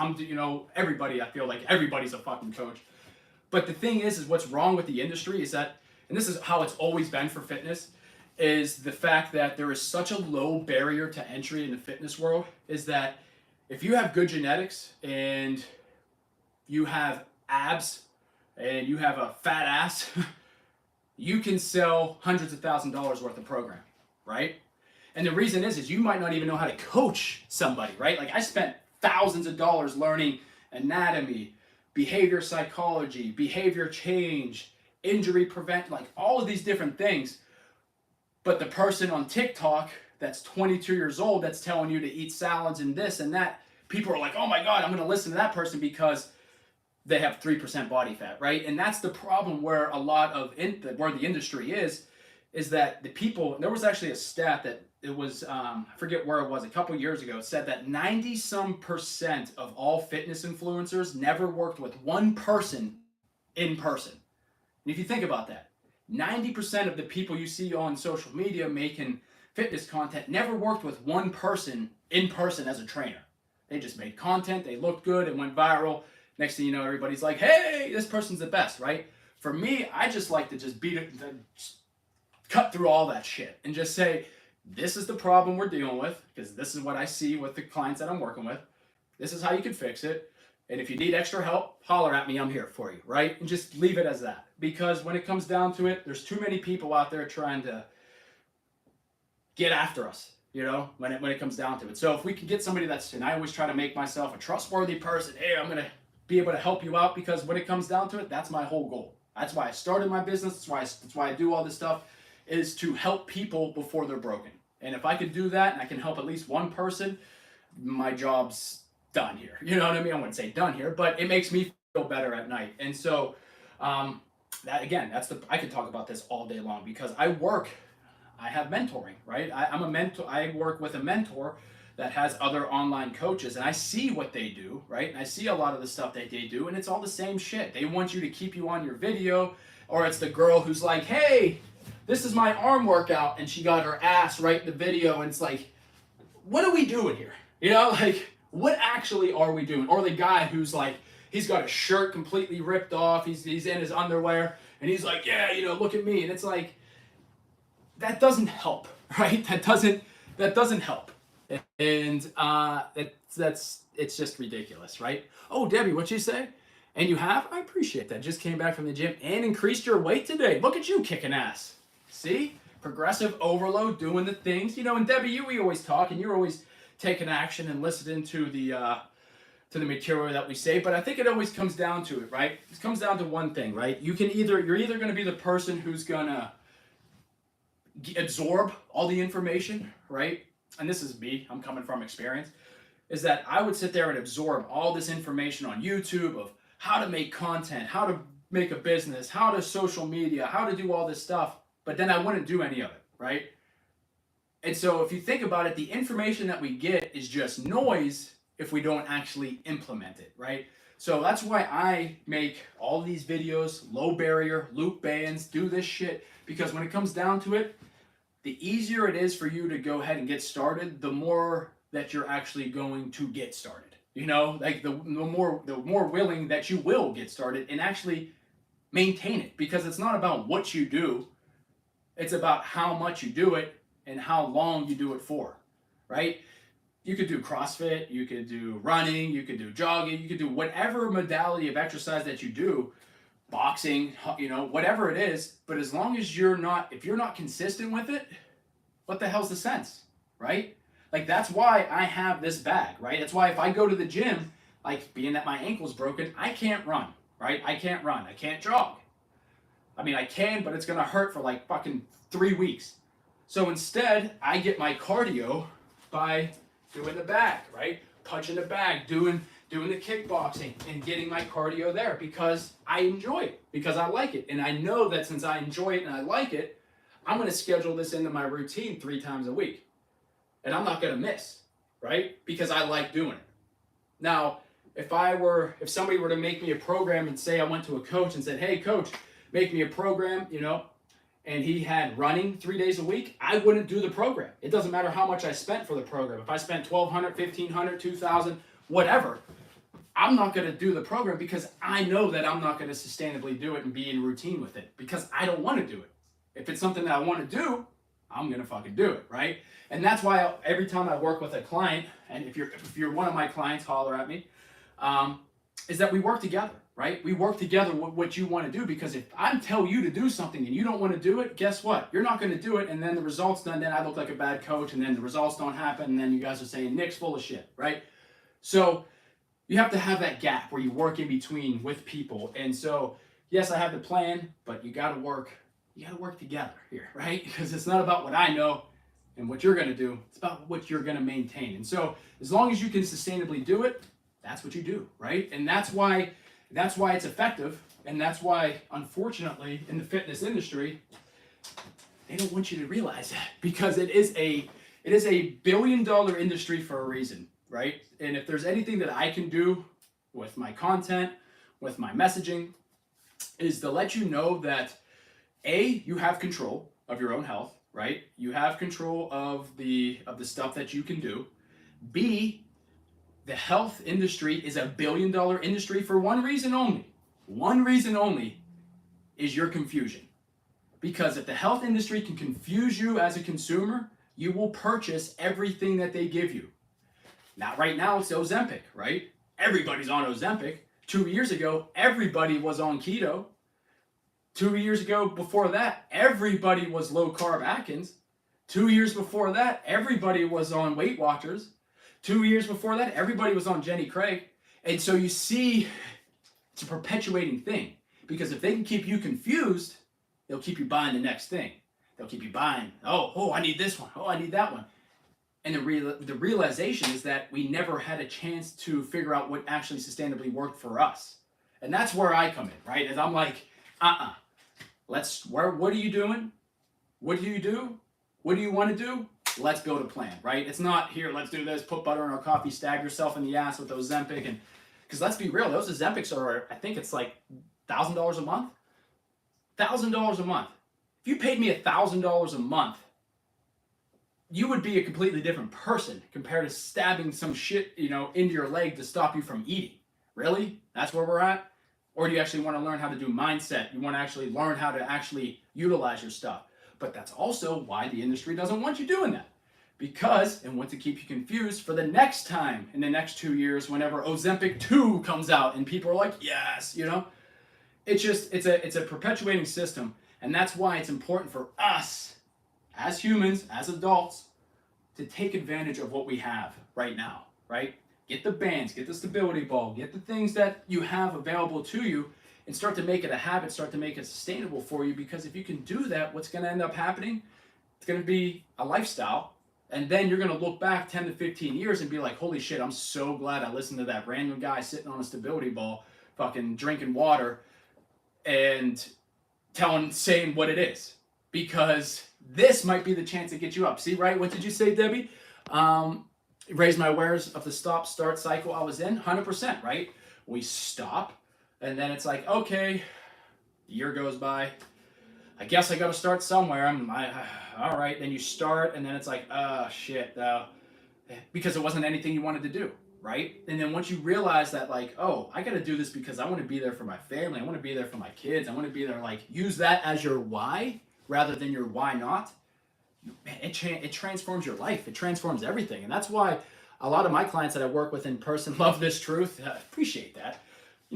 Everybody, I feel like everybody's a fucking coach. But the thing is what's wrong with the industry is that, and this is how it's always been for fitness, is the fact that there is such a low barrier to entry in the fitness world, is that if you have good genetics and you have abs and you have a fat ass, you can sell hundreds of $1,000s worth of program, right? And the reason is you might not even know how to coach somebody, right? Like I spent thousands of dollars learning anatomy, behavior psychology, behavior change, injury prevent, like all of these different things. But the person on TikTok that's 22 years old that's telling you to eat salads and this and that, people are like, oh my God, I'm going to listen to that person because they have 3% body fat, right? And that's the problem where a lot of where the industry is that the people, there was actually a stat that it was, I forget where it was, a couple years ago, it said that 90% of all fitness influencers never worked with one person in person. And if you think about that, 90% of the people you see on social media making fitness content never worked with one person in person as a trainer. They just made content, they looked good, it went viral. Next thing you know, everybody's like, hey, this person's the best, right? For me, I just like to just cut through all that shit and just say, this is the problem we're dealing with, because this is what I see with the clients that I'm working with. This is how you can fix it. And if you need extra help, holler at me, I'm here for you, right? And just leave it as that. Because when it comes down to it, there's too many people out there trying to get after us, you know, when it comes down to it. So if we can get somebody and I always try to make myself a trustworthy person, hey, I'm going to be able to help you out, because when it comes down to it, that's my whole goal. That's why I started my business. That's why I do all this stuff, is to help people before they're broken. And if I could do that and I can help at least one person, my job's done here. You know what I mean? I wouldn't say done here, but it makes me feel better at night. And so that, again, I could talk about this all day long, because I have mentoring, right? I'm a mentor. I work with a mentor that has other online coaches, and I see what they do, right? And I see a lot of the stuff that they do, and it's all the same shit. They want you to keep you on your video, or it's the girl who's like, hey, this is my arm workout, and she got her ass right in the video, and it's like, what are we doing here? You know, like, what actually are we doing? Or the guy who's like, he's got a shirt completely ripped off, he's in his underwear, and he's like, yeah, you know, look at me. And it's like, that doesn't help, right? That doesn't help. And it's just ridiculous, right? Oh, Debbie, what'd you say? And you have? I appreciate that. Just came back from the gym and increased your weight today. Look at you kicking ass. See? Progressive overload, doing the things. You know, and Debbie, we always talk, and you're always taking action and listening to the material that we say. But I think it always comes down to it, right? It comes down to one thing, right? You're either going to be the person who's going to absorb all the information, right? And this is me, I'm coming from experience, is that I would sit there and absorb all this information on YouTube of how to make content, how to make a business, how to social media, how to do all this stuff, but then I wouldn't do any of it, right? And so if you think about it, the information that we get is just noise if we don't actually implement it, right? So that's why I make all these videos, low barrier, loop bands, do this shit, because when it comes down to it, the easier it is for you to go ahead and get started, the more that you're actually going to get started. You know, like the more willing that you will get started and actually maintain it, because it's not about what you do, it's about how much you do it and how long you do it for, right? You could do CrossFit, you could do running, you could do jogging, you could do whatever modality of exercise that you do, boxing, you know, whatever it is. But as long as if you're not consistent with it, what the hell's the sense, right? Like, that's why I have this bag, right? That's why if I go to the gym, like, being that my ankle's broken, I can't run, right? I can't run, I can't jog. I mean, I can, but it's gonna hurt for like fucking 3 weeks. So instead, I get my cardio by doing the bag, right? Punching the bag, doing the kickboxing, and getting my cardio there because I enjoy it, because I like it. And I know that since I enjoy it and I like it, I'm gonna schedule this into my routine 3 times a week. And I'm not gonna miss, right? Because I like doing it. Now, if somebody were to make me a program and say I went to a coach and said, hey coach, make me a program, you know, and he had running 3 days a week, I wouldn't do the program. It doesn't matter how much I spent for the program. If I spent $1,200, $1,500, $2,000, whatever, I'm not going to do the program because I know that I'm not going to sustainably do it and be in routine with it because I don't want to do it. If it's something that I want to do, I'm going to fucking do it, right? And that's why every time I work with a client, and if you're one of my clients, holler at me, is that we work together. Right? We work together with what you want to do, because if I tell you to do something and you don't want to do it, guess what? You're not going to do it, and then the results done, then I look like a bad coach, and then the results don't happen, and then you guys are saying Nick's full of shit, right? So you have to have that gap where you work in between with people. And so, yes, I have the plan, but you got to work together here, right? Because it's not about what I know and what you're going to do. It's about what you're going to maintain. And so as long as you can sustainably do it, that's what you do, right? And that's why it's effective, and that's why, unfortunately, in the fitness industry, they don't want you to realize that, because it is a billion-dollar industry for a reason, right? And if there's anything that I can do with my content, with my messaging, is to let you know that you have control of your own health, right? You have control of the stuff that you can do. B, the health industry is a billion-dollar industry for one reason only. One reason only is your confusion. Because if the health industry can confuse you as a consumer, you will purchase everything that they give you. Now, right now, it's Ozempic, right? Everybody's on Ozempic. 2 years ago, everybody was on keto. 2 years ago, before that, everybody was low-carb Atkins. 2 years before that, everybody was on Weight Watchers. 2 years before that, everybody was on Jenny Craig. And so you see, it's a perpetuating thing. Because if they can keep you confused, they'll keep you buying the next thing. They'll keep you buying, oh, I need this one. Oh, I need that one. And the realization is that we never had a chance to figure out what actually sustainably worked for us. And that's where I come in, right? And I'm like, what are you doing? What do you do? What do you want to do? Let's build a plan, right? It's not here, let's do this, put butter in our coffee, stab yourself in the ass with Ozempic. And because let's be real, those Ozempics are, I think it's like $1,000 a month. $1,000 a month. If you paid me $1,000 a month, you would be a completely different person compared to stabbing some shit, into your leg to stop you from eating. Really? That's where we're at? Or do you actually want to learn how to do mindset? You want to actually learn how to actually utilize your stuff. But that's also why the industry doesn't want you doing that. Because, and want to keep you confused for the next time in the next 2 years, whenever Ozempic 2 comes out and people are like, yes, it's a perpetuating system. And that's why it's important for us as humans, as adults, to take advantage of what we have right now, right? Get the bands, get the stability ball, get the things that you have available to you, and start to make it a habit, start to make it sustainable for you. Because if you can do that, what's going to end up happening? It's going to be a lifestyle. And then you're going to look back 10 to 15 years and be like, holy shit, I'm so glad I listened to that random guy sitting on a stability ball, fucking drinking water, and saying what it is. Because this might be the chance to get you up. See, right? What did you say, Debbie? Raise my awareness of the stop-start cycle I was in. 100%, right? We stop, and then it's like, okay, the year goes by. I guess I got to start somewhere. All right. Then you start, and then it's like, oh, shit. because it wasn't anything you wanted to do, right? And then once you realize that, like, oh, I got to do this because I want to be there for my family, I want to be there for my kids, I want to be there, like, use that as your why rather than your why not. Man, it transforms your life. It transforms everything. And that's why a lot of my clients that I work with in person love this truth. I appreciate that.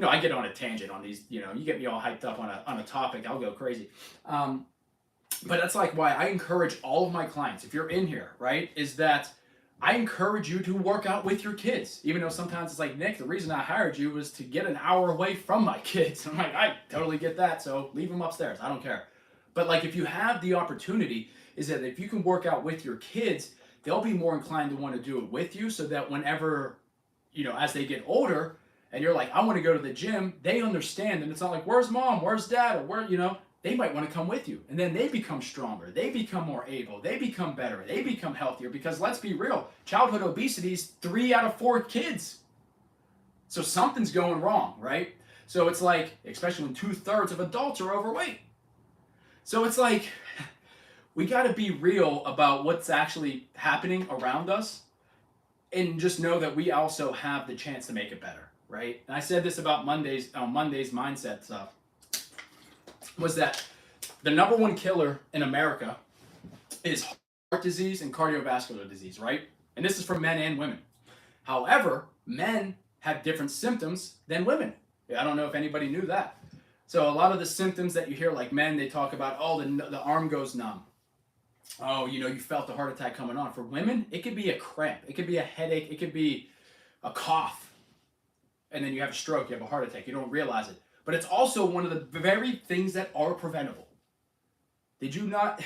I get on a tangent on these, you get me all hyped up on a topic, I'll go crazy. But that's like why I encourage all of my clients, if you're in here, right, is that I encourage you to work out with your kids. Even though sometimes it's like, Nick, the reason I hired you was to get an hour away from my kids. I'm like, I totally get that. So leave them upstairs. I don't care. But like, if you have the opportunity, is that if you can work out with your kids, they'll be more inclined to want to do it with you, so that whenever, as they get older and you're like, I want to go to the gym, they understand. And it's not like, where's mom? Where's dad? Or where, they might want to come with you. And then they become stronger. They become more able. They become better. They become healthier. Because let's be real, childhood obesity is 3 out of 4 kids. So something's going wrong, right? So it's like, especially when 2/3 of adults are overweight. So it's like, we got to be real about what's actually happening around us, and just know that we also have the chance to make it better, right? And I said this about Monday's mindset stuff, was that the number one killer in America is heart disease and cardiovascular disease, right? And this is for men and women. However, men have different symptoms than women. I don't know if anybody knew that. So a lot of the symptoms that you hear, like men, they talk about, oh, the arm goes numb. Oh, you felt a heart attack coming on. For women, it could be a cramp. It could be a headache. It could be a cough. And then you have a stroke. You have a heart attack. You don't realize it. But it's also one of the very things that are preventable. Did you not?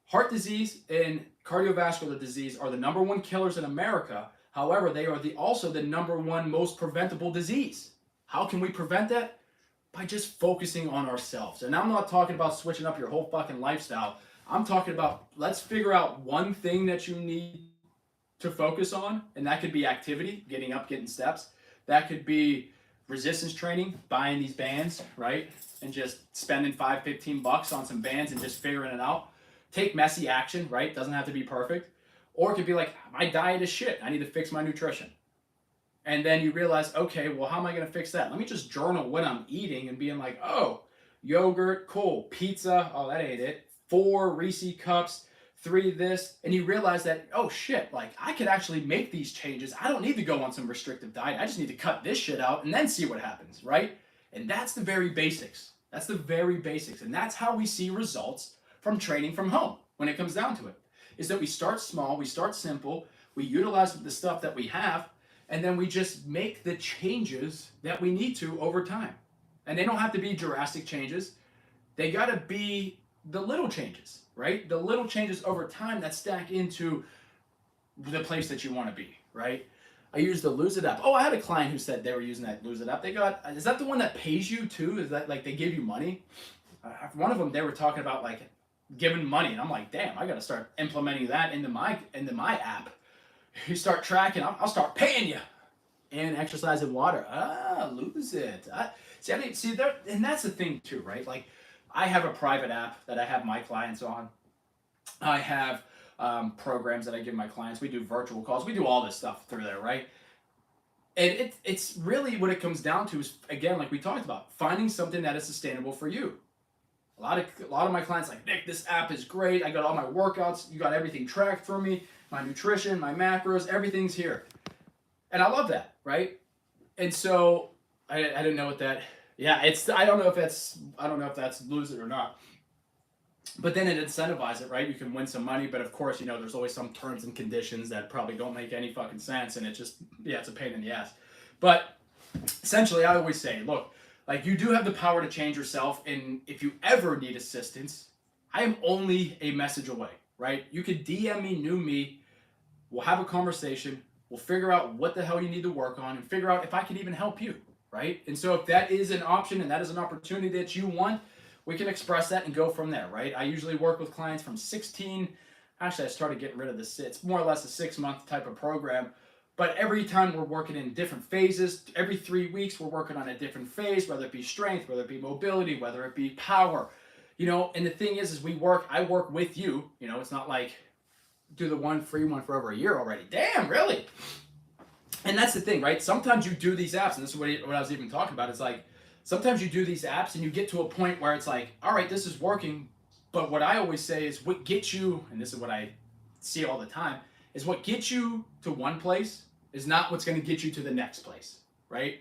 Heart disease and cardiovascular disease are the number one killers in America. However, they are also the number one most preventable disease. How can we prevent that? By just focusing on ourselves. And I'm not talking about switching up your whole fucking lifestyle. I'm talking about, let's figure out one thing that you need to focus on. And that could be activity, getting up, getting steps. That could be resistance training, buying these bands, right? And just spending $15 on some bands and just figuring it out. Take messy action, right? Doesn't have to be perfect. Or it could be like, my diet is shit. I need to fix my nutrition. And then you realize, okay, well, how am I going to fix that? Let me just journal what I'm eating and being like, oh, yogurt, cool. Pizza, oh, that ain't it. 4 Reese cups, 3 this. And you realize that, oh shit, like I could actually make these changes. I don't need to go on some restrictive diet. I just need to cut this shit out and then see what happens, right? And that's the very basics. That's the very basics. And that's how we see results from training from home when it comes down to it. Is that we start small, we start simple, we utilize the stuff that we have, and then we just make the changes that we need to over time. And they don't have to be drastic changes. They gotta be the little changes, right? The little changes over time that stack into the place that you want to be, right? I used the Lose It app. Oh, I had a client who said they were using that Lose It app. Is that the one that pays you too? Is that like they give you money? One of them, they were talking about like giving money, and I'm like, damn, I got to start implementing that into my app. You start tracking, I'll start paying you. And exercise and water. Lose it. See, and that's the thing too, right? Like, I have a private app that I have my clients on. I have programs that I give my clients. We do virtual calls. We do all this stuff through there, right? And it's really what it comes down to is, again, like we talked about, finding something that is sustainable for you. A lot of my clients are like, Nick, this app is great. I got all my workouts. You got everything tracked for me. My nutrition, my macros, everything's here. And I love that, right? And so I didn't know what that. Yeah, I don't know if that's lose it or not. But then it incentivizes it, right? You can win some money, but of course, there's always some terms and conditions that probably don't make any fucking sense, and it's a pain in the ass. But essentially, I always say, look, like you do have the power to change yourself, and if you ever need assistance, I am only a message away, right? You could DM me, new me, we'll have a conversation, we'll figure out what the hell you need to work on, and figure out if I can even help you. Right? And so if that is an option and that is an opportunity that you want, we can express that and go from there, right? I usually work with clients from 16, actually I started getting rid of this, it's more or less a 6-month type of program, but every time we're working in different phases, every 3 weeks we're working on a different phase, whether it be strength, whether it be mobility, whether it be power, and the thing is I work with you, it's not like do the one free one for over a year already. Damn, really? And that's the thing, right? Sometimes you do these apps, and this is what I was even talking about. It's like sometimes you do these apps and you get to a point where it's like, all right, this is working. But what I always say is what gets you, and this is what I see all the time, is what gets you to one place is not what's going to get you to the next place, right?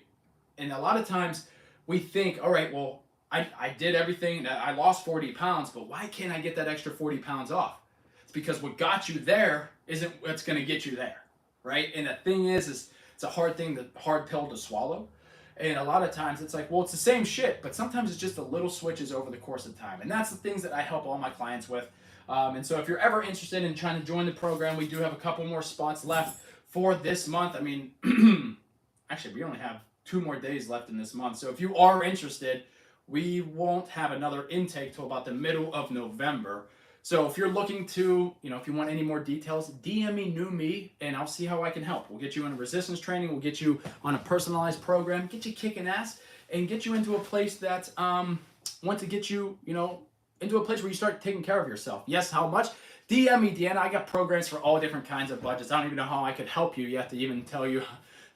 And a lot of times we think, all right, well, I did everything, I lost 40 pounds, but why can't I get that extra 40 pounds off? It's because what got you there isn't what's going to get you there, right? And the thing is it's a hard pill to swallow. And a lot of times it's like, well, it's the same shit, but sometimes it's just a little switches over the course of time. And that's the things that I help all my clients with. And so if you're ever interested in trying to join the program, we do have a couple more spots left for this month. I mean, actually, we only have 2 more days left in this month. So if you are interested, we won't have another intake till about the middle of November. So if you're looking to, if you want any more details, DM me, new me, and I'll see how I can help. We'll get you in resistance training. We'll get you on a personalized program, get you kicking ass, and get you into a place that want to get you, into a place where you start taking care of yourself. Yes, how much? DM me, Deanna. I got programs for all different kinds of budgets. I don't even know how I could help you yet to even tell you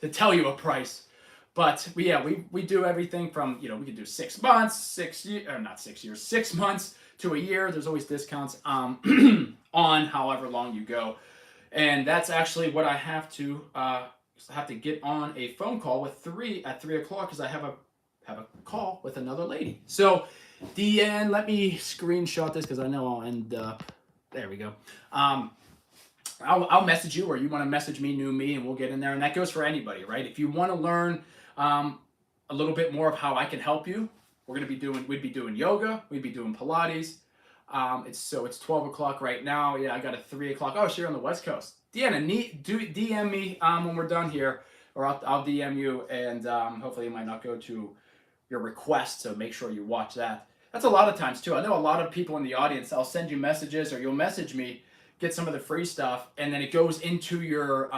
a price. But yeah, we do everything from, we could do 6 months, 6 years, or not 6 years, 6 months to a year. There's always discounts on however long you go. And that's actually what I have to get on a phone call with at 3 o'clock because I have a call with another lady. So Deanne, let me screenshot this because I know I'll end up, there we go. I'll message you, or you want to message me, new me, and we'll get in there. And that goes for anybody, right? If you want to learn a little bit more of how I can help you, we'd be doing yoga, we'd be doing Pilates. It's 12 o'clock right now. Yeah, I got a 3 o'clock. Oh, so you're on the West Coast. Deanna, DM me when we're done here, or I'll DM you, and hopefully it might not go to your request, so make sure you watch that. That's a lot of times too. I know a lot of people in the audience, I'll send you messages, or you'll message me, get some of the free stuff, and then it goes into your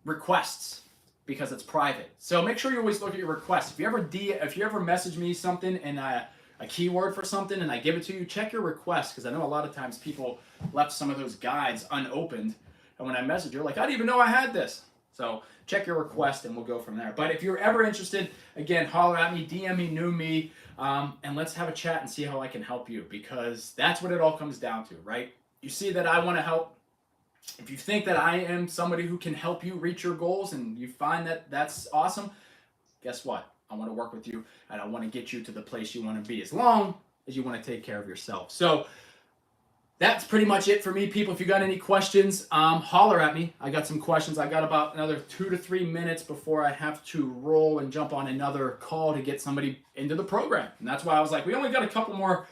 requests because it's private. So make sure you always look at your requests. If you ever message me something and a keyword for something and I give it to you, check your requests, because I know a lot of times people left some of those guides unopened, and when I message you, like, I didn't even know I had this. So check your request and we'll go from there. But if you're ever interested, again, holler at me, DM me, new me, and let's have a chat and see how I can help you, because that's what it all comes down to, right? You see that I want to help. If you think that I am somebody who can help you reach your goals and you find that that's awesome, guess what? I want to work with you, and I want to get you to the place you want to be, as long as you want to take care of yourself. So that's pretty much it for me, people. If you got any questions, holler at me. I got some questions. I got about another 2 to 3 minutes before I have to roll and jump on another call to get somebody into the program. And that's why I was like, we only got a couple more,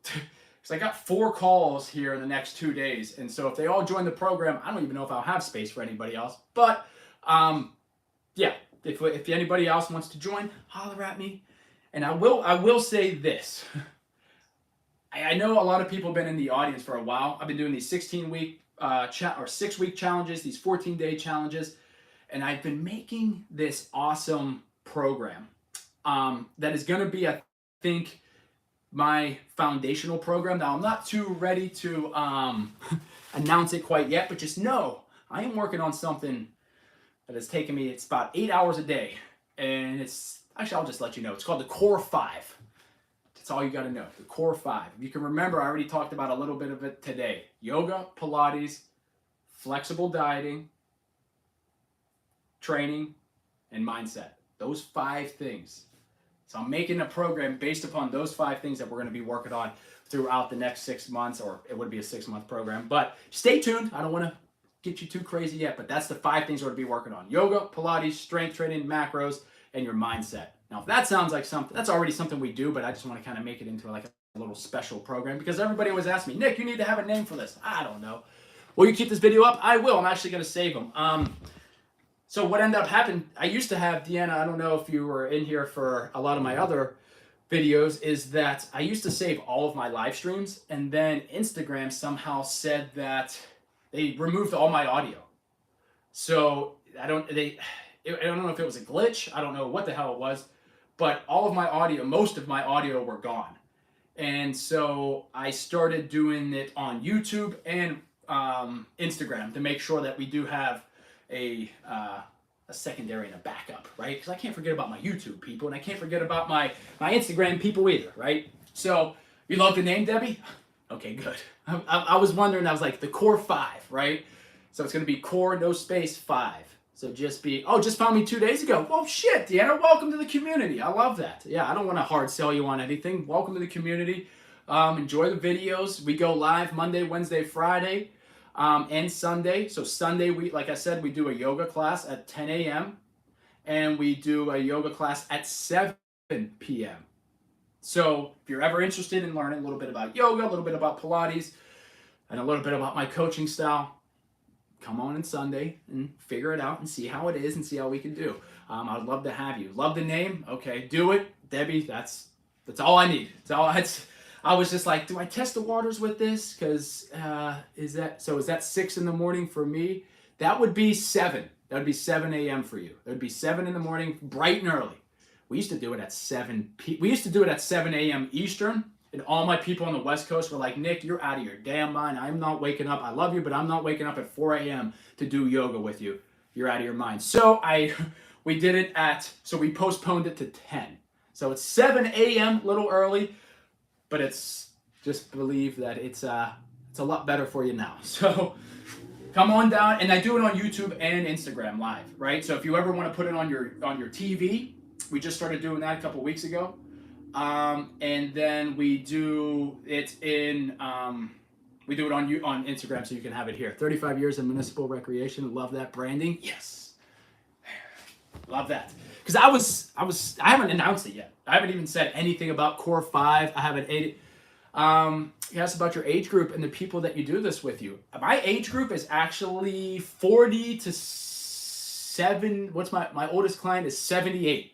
because I got 4 calls here in the next 2 days. And so if they all join the program, I don't even know if I'll have space for anybody else. But yeah, if anybody else wants to join, holler at me. And I will say this. I know a lot of people have been in the audience for a while. I've been doing these 16-week or 6-week challenges, these 14-day challenges, and I've been making this awesome program that is going to be, I think, my foundational program. Now, I'm not too ready to announce it quite yet, but just know I am working on something that has taken me, it's about 8 hours a day, and actually, I'll just let you know. It's called the Core 5. That's all you got to know, the Core 5. If you can remember, I already talked about a little bit of it today. Yoga, Pilates, flexible dieting, training, and mindset. Those 5 things. So I'm making a program based upon those 5 things that we're going to be working on throughout the next 6 months, or it would be a 6-month program. But stay tuned. I don't want to get you too crazy yet, but that's the 5 things we're going to be working on. Yoga, Pilates, strength training, macros, and your mindset. Now, if that sounds like something, that's already something we do, but I just want to kind of make it into like a little special program, because everybody always asks me, Nick, you need to have a name for this. I don't know. Will you keep this video up? I will. I'm actually going to save them. So what ended up happening, I used to have, Deanna, I don't know if you were in here for a lot of my other videos, is that I used to save all of my live streams, and then Instagram somehow said that they removed all my audio. So I don't know if it was a glitch. I don't know what the hell it was, but all of my audio, most of my audio were gone. And so I started doing it on YouTube, and Instagram to make sure that we do have a secondary and a backup, right? Because I can't forget about my YouTube people, and I can't forget about my Instagram people either, right? So you love the name, Debbie? Okay, good. I was wondering. I was like the core 5, right? So it's going to be core no space 5. So just found me 2 days ago. Well, shit, Deanna, welcome to the community. I love that. Yeah, I don't want to hard sell you on anything. Welcome to the community. Enjoy the videos. We go live Monday, Wednesday, Friday, and Sunday. So Sunday, like I said, we do a yoga class at 10 a.m. and we do a yoga class at 7 p.m. So if you're ever interested in learning a little bit about yoga, a little bit about Pilates, and a little bit about my coaching style, come on Sunday and figure it out and see how it is and see how we can do. I'd love to have you. Love the name? Okay, do it. Debbie, that's all I need. I was just like, do I test the waters with this? Because is that 6 in the morning for me? That would be 7. That would be 7 a.m. for you. That would be 7 in the morning, bright and early. We used to do it at 7 a.m. Eastern. And all my people on the West Coast were like, Nick, you're out of your damn mind. I'm not waking up. I love you, but I'm not waking up at 4 a.m. to do yoga with you. You're out of your mind. So we postponed it to 10. So it's 7 a.m. a little early, but it's just believe that it's a lot better for you now. So come on down, and I do it on YouTube and Instagram live, right? So if you ever want to put it on your TV, we just started doing that a couple weeks ago. And then we do it on Instagram, so you can have it here. 35 years in municipal recreation. Love that branding. Yes. Love that. Because I haven't announced it yet. I haven't even said anything about Core 5. I haven't you asked about your age group and the people that you do this with you. My age group is actually 40 to 7. My oldest client is 78.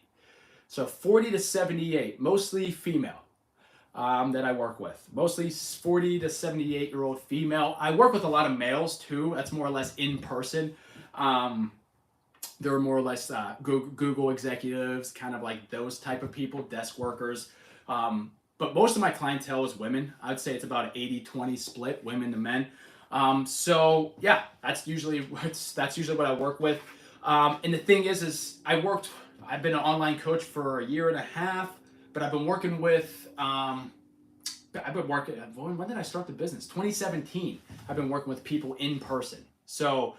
So 40 to 78, mostly female, that I work with. Mostly 40 to 78-year-old female. I work with a lot of males too. That's more or less in person. They're more or less Google executives, kind of like those type of people, desk workers. But most of my clientele is women. I'd say it's about an 80-20 split, women to men. So yeah, that's usually what I work with. And the thing is I've been an online coach for a year and a half, but I've been working with, when did I start the business? 2017. I've been working with people in person. So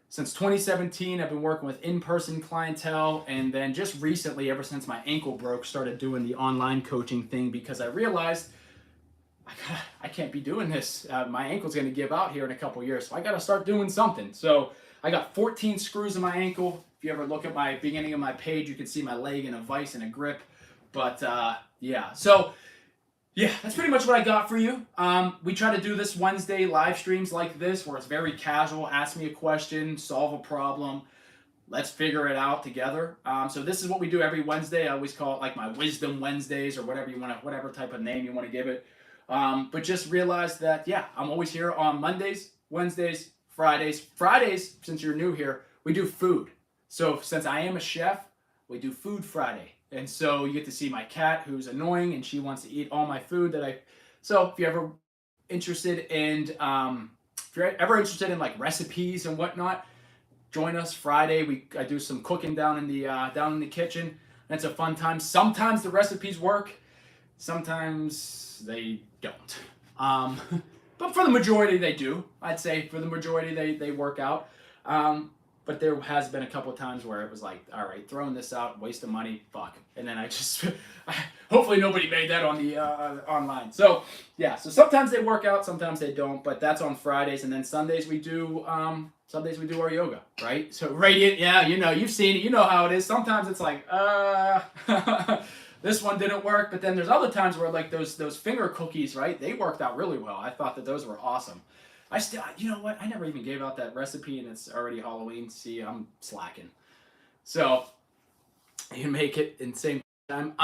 since 2017, I've been working with in-person clientele, and then just recently, ever since my ankle broke, started doing the online coaching thing because I realized I can't be doing this. My ankle's going to give out here in a couple years, so I got to start doing something. So I got 14 screws in my ankle. If you ever look at my beginning of my page, you can see my leg in a vise and a grip. But yeah, so yeah, that's pretty much what I got for you. We try to do this Wednesday live streams like this where it's very casual. Ask me a question, solve a problem. Let's figure it out together. So this is what we do every Wednesday. I always call it like my Wisdom Wednesdays or whatever type of name you want to give it. But just realize that, yeah, I'm always here on Mondays, Wednesdays, Fridays. Fridays, since you're new here, we do food. So since I am a chef, we do Food Friday. And so you get to see my cat who's annoying and she wants to eat all my food so if you're ever interested in like recipes and whatnot, join us Friday. I do some cooking down in the kitchen. And it's a fun time. Sometimes the recipes work, sometimes they don't. But for the majority they do. I'd say for the majority they work out. But there has been a couple of times where it was like, all right, throwing this out, waste of money, fuck. And then hopefully nobody made that on the online. So yeah, so sometimes they work out, sometimes they don't. But that's on Fridays, and then Sundays we do our yoga, right? So Radiant, yeah, you've seen it, you know how it is. Sometimes it's like, this one didn't work, but then there's other times where like those finger cookies, right? They worked out really well. I thought that those were awesome. You know what? I never even gave out that recipe, and it's already Halloween. See, I'm slacking. So you make it in the same time.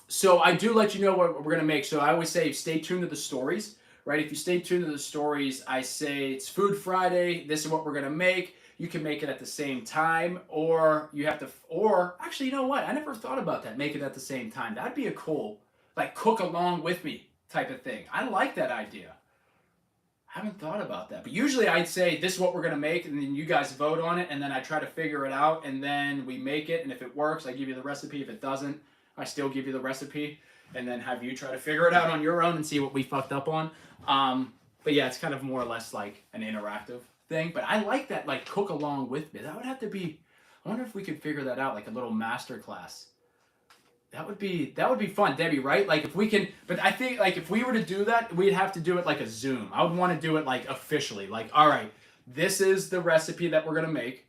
So I do let you know what we're gonna make. So I always say, stay tuned to the stories, right? If you stay tuned to the stories, I say it's Food Friday. This is what we're gonna make. You can make it at the same time, or actually, you know what? I never thought about that. Make it at the same time. That'd be a cool, like, cook along with me type of thing. I like that idea. I haven't thought about that. But usually I'd say this is what we're gonna make, and then you guys vote on it, and then I try to figure it out, and then we make it. And if it works, I give you the recipe. If it doesn't, I still give you the recipe, and then have you try to figure it out on your own and see what we fucked up on. But yeah, it's kind of more or less like an interactive thing. But I like that, like cook along with me. That would have to be. I wonder if we could figure that out, like a little master class. That would be fun, Debbie, right? Like if we can, but I think like if we were to do that, we'd have to do it like a Zoom. I would want to do it like officially. Like, all right, this is the recipe that we're gonna make.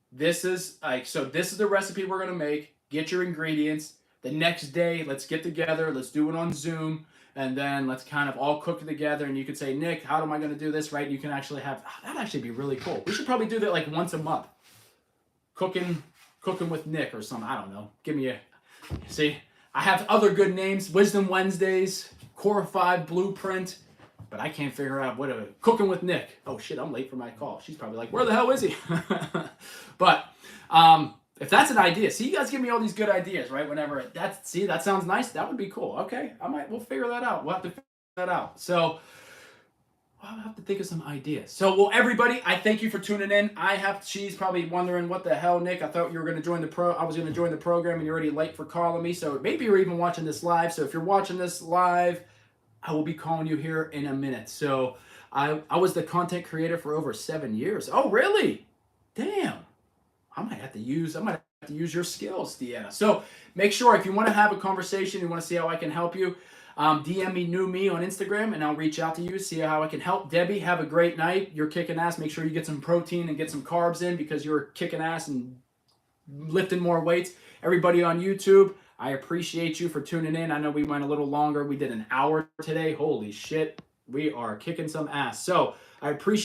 This is like so this is the recipe we're gonna make. Get your ingredients. The next day, let's get together, let's do it on Zoom, and then let's kind of all cook together. And you could say, Nick, how am I gonna do this, right? You can actually have that'd actually be really cool. We should probably do that like once a month. Cooking with Nick or something. I don't know. Give me a See, I have other good names, Wisdom Wednesdays, Core 5 Blueprint, but I can't figure out what a Cooking with Nick. Oh shit, I'm late for my call. She's probably like, where the hell is he? But if that's an idea, see, you guys give me all these good ideas, right? Whenever that sounds nice. That would be cool. Okay, we'll figure that out. We'll have to figure that out. So I'll have to think of some ideas. So, well, everybody, I thank you for tuning in. She's probably wondering, what the hell, Nick? I thought you were going to join I was going to join the program, and you're already late for calling me. So maybe you're even watching this live. So if you're watching this live, I will be calling you here in a minute. So I was the content creator for over 7 years. Oh, really? Damn. I might have to use your skills, Deanna. So make sure if you want to have a conversation, you want to see how I can help you, DM me, new me on Instagram, and I'll reach out to you, see how I can help. Debbie, have a great night. You're kicking ass. Make sure you get some protein and get some carbs in because you're kicking ass and lifting more weights. Everybody on YouTube, I appreciate you for tuning in. I know we went a little longer. We did an hour today. Holy shit. We are kicking some ass. So I appreciate